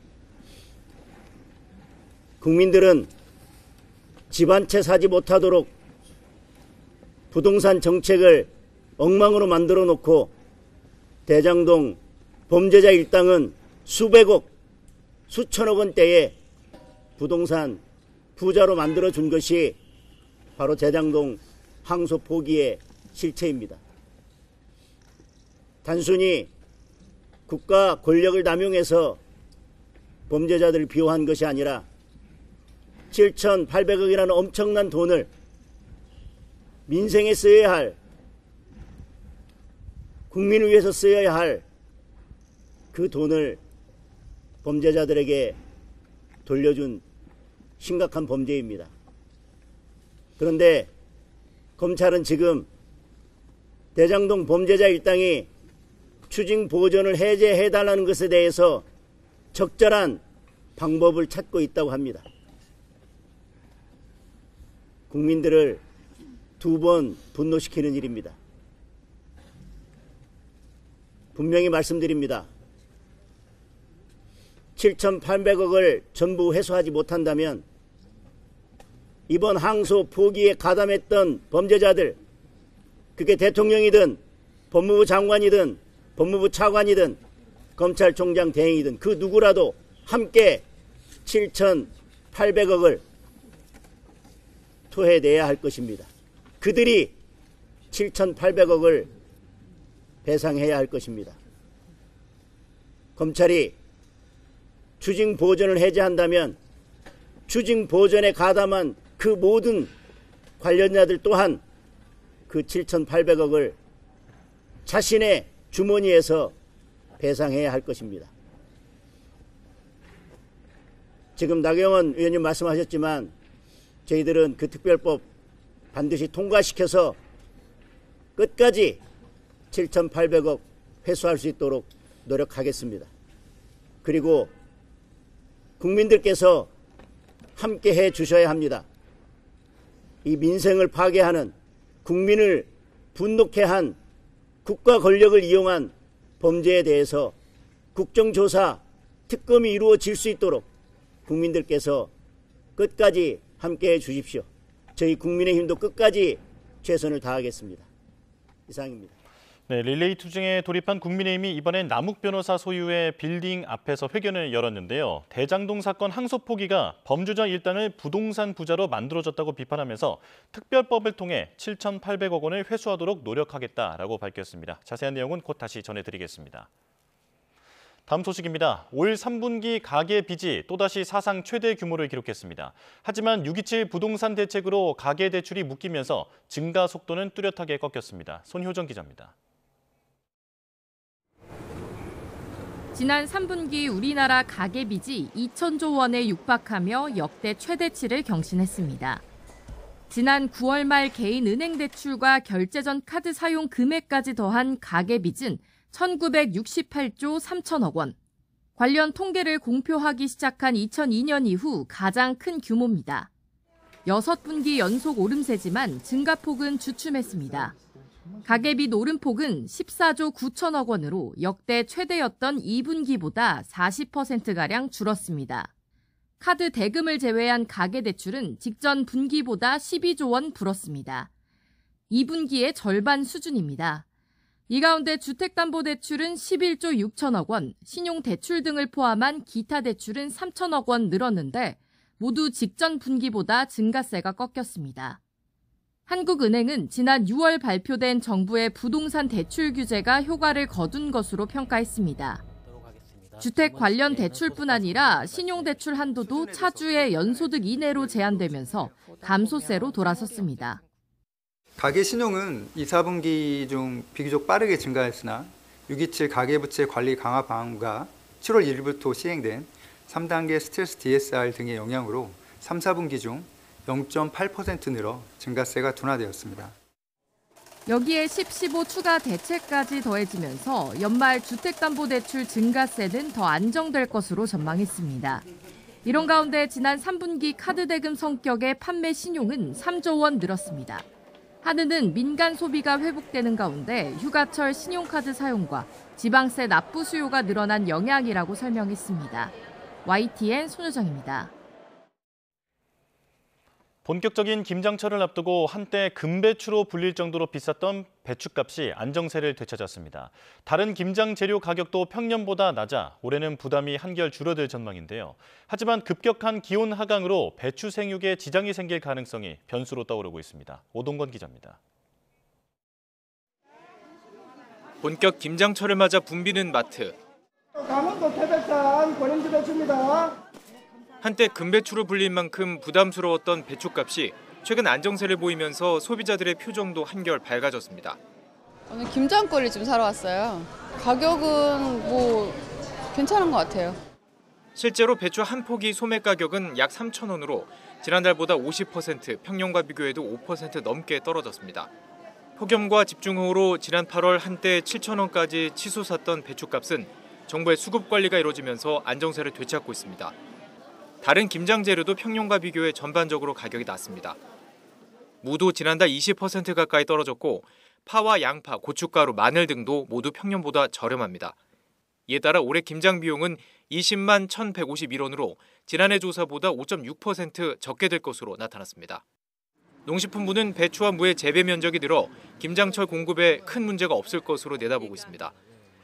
국민들은 집 한 채 사지 못하도록 부동산 정책을 엉망으로 만들어 놓고 대장동 범죄자 일당은 수백억, 수천억 원대의 부동산 부자로 만들어준 것이 바로 대장동 항소 포기의 실체입니다. 단순히 국가 권력을 남용해서 범죄자들을 비호한 것이 아니라 7,800억이라는 엄청난 돈을 민생에 써야 할, 국민을 위해서 써야 할 그 돈을 범죄자들에게 돌려준 심각한 범죄입니다. 그런데 검찰은 지금 대장동 범죄자 일당이 추징 보전을 해제해달라는 것에 대해서 적절한 방법을 찾고 있다고 합니다. 국민들을 두 번 분노시키는 일입니다. 분명히 말씀드립니다. 7,800억을 전부 회수하지 못한다면 이번 항소 포기에 가담했던 범죄자들, 그게 대통령이든 법무부 장관이든 법무부 차관이든 검찰총장 대행이든 그 누구라도 함께 7,800억을 토해내야 할 것입니다. 그들이 7,800억을 배상해야 할 것입니다. 검찰이 추징 보전을 해제한다면 추징 보전에 가담한 그 모든 관련자들 또한 그 7,800억을 자신의 주머니에서 배상해야 할 것입니다. 지금 나경원 의원님 말씀하셨지만 저희들은 그 특별법 반드시 통과시켜서 끝까지 7,800억 회수할 수 있도록 노력하겠습니다. 그리고 국민들께서 함께 해 주셔야 합니다. 이 민생을 파괴하는, 국민을 분노케 한 국가 권력을 이용한 범죄에 대해서 국정조사, 특검이 이루어질 수 있도록 국민들께서 끝까지 함께해 주십시오. 저희 국민의힘도 끝까지 최선을 다하겠습니다. 이상입니다. 네, 릴레이 투쟁에 돌입한 국민의힘이 이번엔 남욱 변호사 소유의 빌딩 앞에서 회견을 열었는데요. 대장동 사건 항소 포기가 범죄자 일당을 부동산 부자로 만들어줬다고 비판하면서 특별법을 통해 7,800억 원을 회수하도록 노력하겠다라고 밝혔습니다. 자세한 내용은 곧 다시 전해드리겠습니다. 다음 소식입니다. 올 3분기 가계 빚이 또다시 사상 최대 규모를 기록했습니다. 하지만 6.27 부동산 대책으로 가계 대출이 묶이면서 증가 속도는 뚜렷하게 꺾였습니다. 손효정 기자입니다. 지난 3분기 우리나라 가계빚이 2천조 원에 육박하며 역대 최대치를 경신했습니다. 지난 9월 말 개인 은행 대출과 결제 전 카드 사용 금액까지 더한 가계빚은 1,968조 3천억 원. 관련 통계를 공표하기 시작한 2002년 이후 가장 큰 규모입니다. 6분기 연속 오름세지만 증가폭은 주춤했습니다. 가계빚 오름폭은 14조 9천억 원으로 역대 최대였던 2분기보다 40%가량 줄었습니다. 카드 대금을 제외한 가계대출은 직전 분기보다 12조 원 불었습니다. 2분기의 절반 수준입니다. 이 가운데 주택담보대출은 11조 6천억 원, 신용대출 등을 포함한 기타 대출은 3천억 원 늘었는데 모두 직전 분기보다 증가세가 꺾였습니다. 한국은행은 지난 6월 발표된 정부의 부동산 대출 규제가 효과를 거둔 것으로 평가했습니다. 주택 관련 대출뿐 아니라 신용대출 한도도 차주의 연소득 이내로 제한되면서 감소세로 돌아섰습니다. 가계 신용은 2, 4분기 중 비교적 빠르게 증가했으나 627 가계부채 관리 강화 방안과 7월 1일부터 시행된 3단계 스트레스 DSR 등의 영향으로 3, 4분기 중 0.8% 늘어 증가세가 둔화되었습니다. 여기에 10.15 추가 대책까지 더해지면서 연말 주택담보대출 증가세는 더 안정될 것으로 전망했습니다. 이런 가운데 지난 3분기 카드 대금 성격의 판매 신용은 3조 원 늘었습니다. 한은은 민간 소비가 회복되는 가운데 휴가철 신용카드 사용과 지방세 납부 수요가 늘어난 영향이라고 설명했습니다. YTN 손효정입니다. 본격적인 김장철을 앞두고 한때 금배추로 불릴 정도로 비쌌던 배추값이 안정세를 되찾았습니다. 다른 김장 재료 가격도 평년보다 낮아 올해는 부담이 한결 줄어들 전망인데요. 하지만 급격한 기온 하강으로 배추 생육에 지장이 생길 가능성이 변수로 떠오르고 있습니다. 오동건 기자입니다. 본격 김장철을 맞아 붐비는 마트. 강원도 태백산 고령지 배추입니다. 한때 금배추로 불릴 만큼 부담스러웠던 배추값이 최근 안정세를 보이면서 소비자들의 표정도 한결 밝아졌습니다. 오늘 김장거리 좀 사러 왔어요. 가격은 괜찮은 것 같아요. 실제로 배추 한 포기 소매 가격은 약 3,000원으로 지난달보다 50%, 평년과 비교해도 5% 넘게 떨어졌습니다. 폭염과 집중호우로 지난 8월 한때 7,000원까지 치솟았던 배추값은 정부의 수급 관리가 이루어지면서 안정세를 되찾고 있습니다. 다른 김장 재료도 평년과 비교해 전반적으로 가격이 낮습니다. 무도 지난달 20% 가까이 떨어졌고 파와 양파, 고춧가루, 마늘 등도 모두 평년보다 저렴합니다. 이에 따라 올해 김장 비용은 20만 1,151원으로 지난해 조사보다 5.6% 적게 될 것으로 나타났습니다. 농식품부는 배추와 무의 재배 면적이 늘어 김장철 공급에 큰 문제가 없을 것으로 내다보고 있습니다.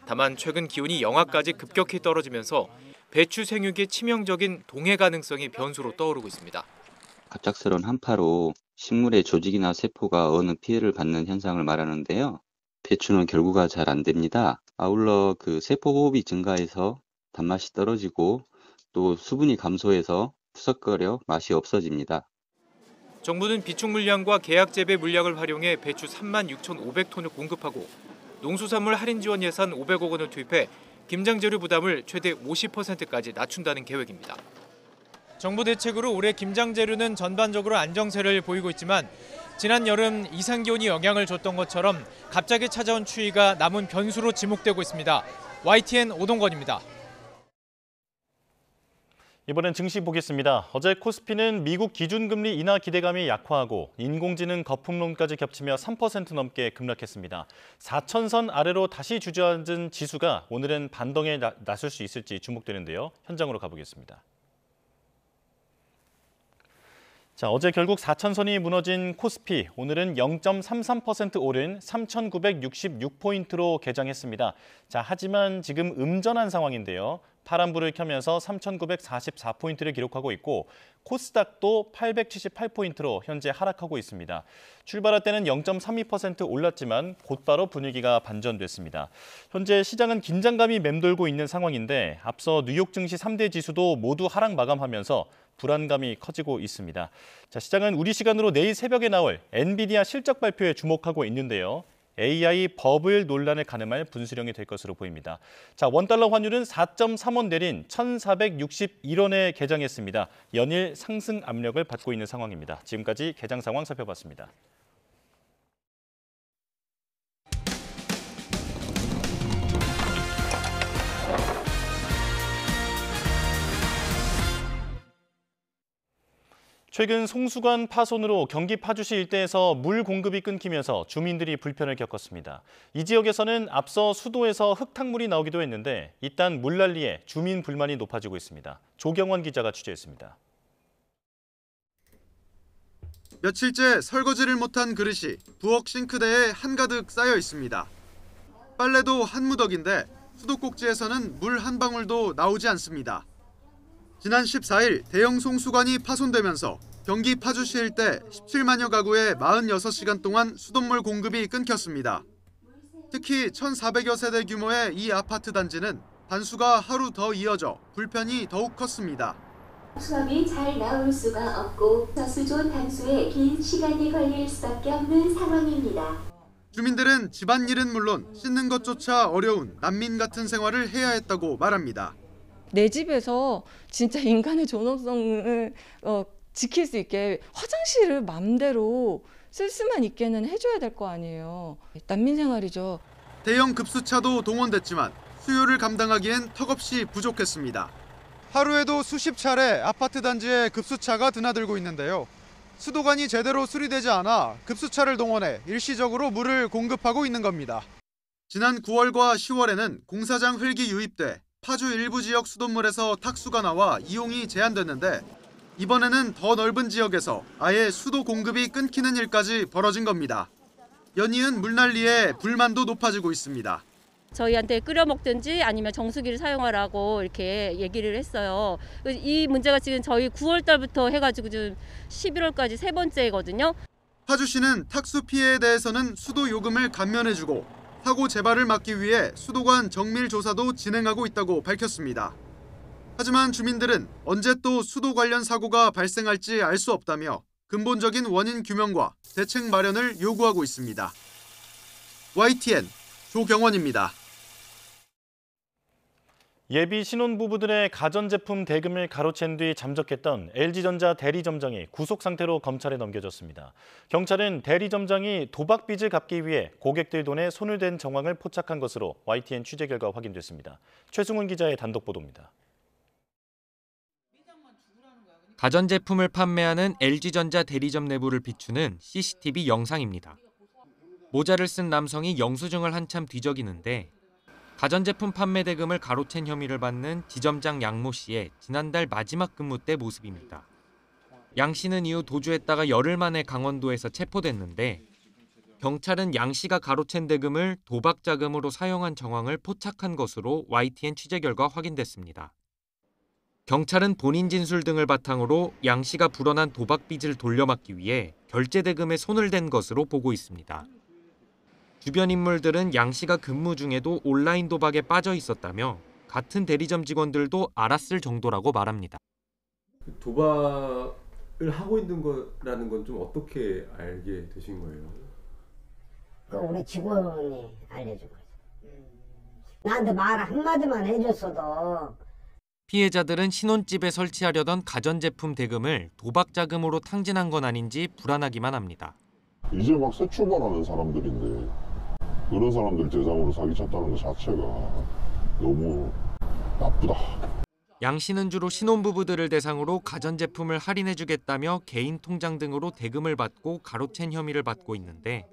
다만 최근 기온이 영하까지 급격히 떨어지면서 배추 생육의 치명적인 동해 가능성이 변수로 떠오르고 있습니다. 갑작스러운 한파로 식물의 조직이나 세포가 어느 피해를 받는 현상을 말하는데요. 배추는 결구가 잘 안 됩니다. 아울러 세포 호흡이 증가해서 단맛이 떨어지고 또 수분이 감소해서 푸석거려 맛이 없어집니다. 정부는 비축 물량과 계약 재배 물량을 활용해 배추 36,500톤을 공급하고 농수산물 할인 지원 예산 500억 원을 투입해 김장 재료 부담을 최대 50%까지 낮춘다는 계획입니다. 정부 대책으로 올해 김장 재료는 전반적으로 안정세를 보이고 있지만 지난 여름 이상 기온이 영향을 줬던 것처럼 갑자기 찾아온 추위가 남은 변수로 지목되고 있습니다. YTN 오동건입니다. 이번엔 증시 보겠습니다. 어제 코스피는 미국 기준금리 인하 기대감이 약화하고 인공지능 거품론까지 겹치며 3% 넘게 급락했습니다. 4,000선 아래로 다시 주저앉은 지수가 오늘은 반등에 나설 수 있을지 주목되는데요. 현장으로 가보겠습니다. 자, 어제 결국 4,000선이 무너진 코스피, 오늘은 0.33% 오른 3,966포인트로 개장했습니다. 자, 하지만 지금 음전한 상황인데요. 파란불을 켜면서 3,944포인트를 기록하고 있고 코스닥도 878포인트로 현재 하락하고 있습니다. 출발할 때는 0.32% 올랐지만 곧바로 분위기가 반전됐습니다. 현재 시장은 긴장감이 맴돌고 있는 상황인데 앞서 뉴욕 증시 3대 지수도 모두 하락 마감하면서 불안감이 커지고 있습니다. 자, 시장은 우리 시간으로 내일 새벽에 나올 엔비디아 실적 발표에 주목하고 있는데요. AI 버블 논란을 가늠할 분수령이 될 것으로 보입니다. 자, 원달러 환율은 4.3원 내린 1,461원에 개장했습니다. 연일 상승 압력을 받고 있는 상황입니다. 지금까지 개장 상황 살펴봤습니다. 최근 송수관 파손으로 경기 파주시 일대에서 물 공급이 끊기면서 주민들이 불편을 겪었습니다. 이 지역에서는 앞서 수도에서 흙탕물이 나오기도 했는데 이딴 물난리에 주민 불만이 높아지고 있습니다. 조경원 기자가 취재했습니다. 며칠째 설거지를 못한 그릇이 부엌 싱크대에 한가득 쌓여 있습니다. 빨래도 한 무더기인데 수도꼭지에서는 물 한 방울도 나오지 않습니다. 지난 14일 대형 송수관이 파손되면서 경기 파주시 일대 17만여 가구에 46시간 동안 수돗물 공급이 끊겼습니다. 특히 1,400여 세대 규모의 이 아파트 단지는 단수가 하루 더 이어져 불편이 더욱 컸습니다. 수압이 잘 나올 수가 없고 저수조 단수에 긴 시간이 걸릴 수밖에 없는 상황입니다. 주민들은 집안일은 물론 씻는 것조차 어려운 난민 같은 생활을 해야 했다고 말합니다. 내 집에서 진짜 인간의 존엄성을 지킬 수 있게 화장실을 맘대로 쓸 수만 있게는 해줘야 될 거 아니에요. 난민 생활이죠. 대형 급수차도 동원됐지만 수요를 감당하기엔 턱없이 부족했습니다. 하루에도 수십 차례 아파트 단지에 급수차가 드나들고 있는데요. 수도관이 제대로 수리되지 않아 급수차를 동원해 일시적으로 물을 공급하고 있는 겁니다. 지난 9월과 10월에는 공사장 흙이 유입돼 파주 일부 지역 수돗물에서 탁수가 나와 이용이 제한됐는데 이번에는 더 넓은 지역에서 아예 수도 공급이 끊기는 일까지 벌어진 겁니다. 연이은 물난리에 불만도 높아지고 있습니다. 저희한테 끓여 먹든지 아니면 정수기를 사용하라고 이렇게 얘기를 했어요. 이 문제가 지금 저희 9월 달부터 해가지고 지금 11월까지 세 번째거든요. 파주시는 탁수 피해에 대해서는 수도 요금을 감면해주고 사고 재발을 막기 위해 수도관 정밀 조사도 진행하고 있다고 밝혔습니다. 하지만 주민들은 언제 또 수도 관련 사고가 발생할지 알 수 없다며 근본적인 원인 규명과 대책 마련을 요구하고 있습니다. YTN 조경원입니다. 예비 신혼부부들의 가전제품 대금을 가로챈 뒤 잠적했던 LG전자 대리점장이 구속 상태로 검찰에 넘겨졌습니다. 경찰은 대리점장이 도박빚을 갚기 위해 고객들 돈에 손을 댄 정황을 포착한 것으로 YTN 취재 결과 확인됐습니다. 최승훈 기자의 단독 보도입니다. 가전제품을 판매하는 LG전자 대리점 내부를 비추는 CCTV 영상입니다. 모자를 쓴 남성이 영수증을 한참 뒤적이는데 가전제품 판매 대금을 가로챈 혐의를 받는 지점장 양모 씨의 지난달 마지막 근무 때 모습입니다. 양 씨는 이후 도주했다가 열흘 만에 강원도에서 체포됐는데 경찰은 양 씨가 가로챈 대금을 도박 자금으로 사용한 정황을 포착한 것으로 YTN 취재 결과 확인됐습니다. 경찰은 본인 진술 등을 바탕으로 양 씨가 불어난 도박 빚을 돌려막기 위해 결제 대금에 손을 댄 것으로 보고 있습니다. 주변 인물들은 양 씨가 근무 중에도 온라인 도박에 빠져 있었다며 같은 대리점 직원들도 알았을 정도라고 말합니다. 도박을 하고 있는 거라는 건 좀 어떻게 알게 되신 거예요? 우리 직원이 알려준 거죠. 나한테 말 한마디만 해줬어도. 피해자들은 신혼집에 설치하려던 가전제품 대금을 도박 자금으로 탕진한 건 아닌지 불안하기만 합니다. 이제 막 새 출발하는 사람들인데 그런 사람들 대상으로 사기쳤다는 것 자체가 너무 나쁘다. 양 씨는 주로 신혼부부들을 대상으로 가전제품을 할인해주겠다며 개인 통장 등으로 대금을 받고 가로챈 혐의를 받고 있는데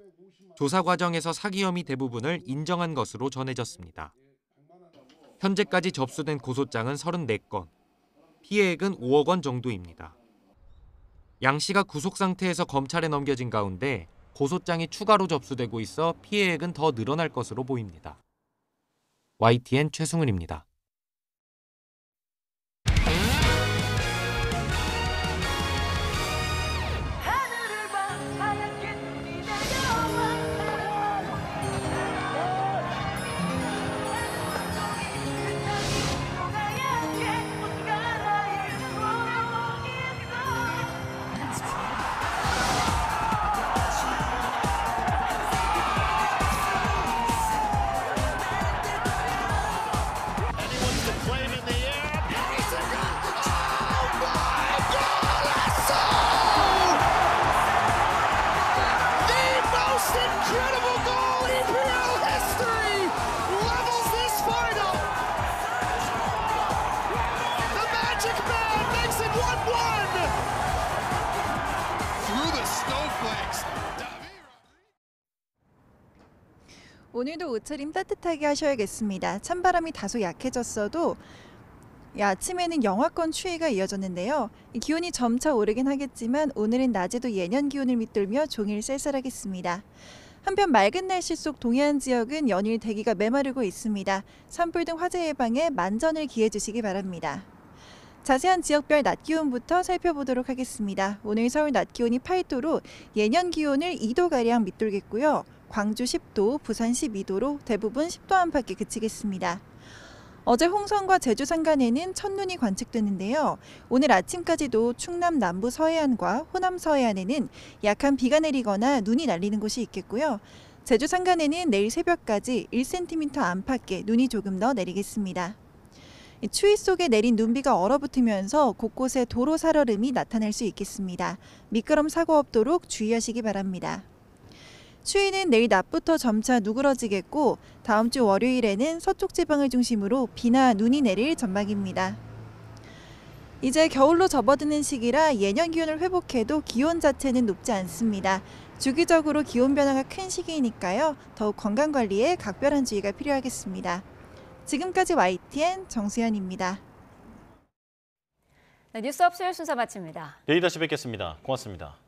조사 과정에서 사기 혐의 대부분을 인정한 것으로 전해졌습니다. 현재까지 접수된 고소장은 34건, 피해액은 5억 원 정도입니다. 양 씨가 구속 상태에서 검찰에 넘겨진 가운데 고소장이 추가로 접수되고 있어 피해액은 더 늘어날 것으로 보입니다. YTN 최승훈입니다. 오늘도 옷차림 따뜻하게 하셔야겠습니다. 찬바람이 다소 약해졌어도 아침에는 영하권 추위가 이어졌는데요. 기온이 점차 오르긴 하겠지만 오늘은 낮에도 예년 기온을 밑돌며 종일 쌀쌀하겠습니다. 한편 맑은 날씨 속 동해안 지역은 연일 대기가 메마르고 있습니다. 산불 등 화재 예방에 만전을 기해 주시기 바랍니다. 자세한 지역별 낮 기온부터 살펴보도록 하겠습니다. 오늘 서울 낮 기온이 8도로 예년 기온을 2도가량 밑돌겠고요. 광주 10도, 부산 12도로 대부분 10도 안팎에 그치겠습니다. 어제 홍성과 제주 산간에는 첫눈이 관측됐는데요. 오늘 아침까지도 충남 남부 서해안과 호남 서해안에는 약한 비가 내리거나 눈이 날리는 곳이 있겠고요. 제주 산간에는 내일 새벽까지 1cm 안팎의 눈이 조금 더 내리겠습니다. 추위 속에 내린 눈비가 얼어붙으면서 곳곳에 도로 살얼음이 나타날 수 있겠습니다. 미끄럼 사고 없도록 주의하시기 바랍니다. 추위는 내일 낮부터 점차 누그러지겠고 다음 주 월요일에는 서쪽 지방을 중심으로 비나 눈이 내릴 전망입니다. 이제 겨울로 접어드는 시기라 예년 기온을 회복해도 기온 자체는 높지 않습니다. 주기적으로 기온 변화가 큰 시기이니까요. 더욱 건강관리에 각별한 주의가 필요하겠습니다. 지금까지 YTN 정수현입니다. 네, 뉴스업 수요일 순서 마칩니다. 내일 다시 뵙겠습니다. 고맙습니다.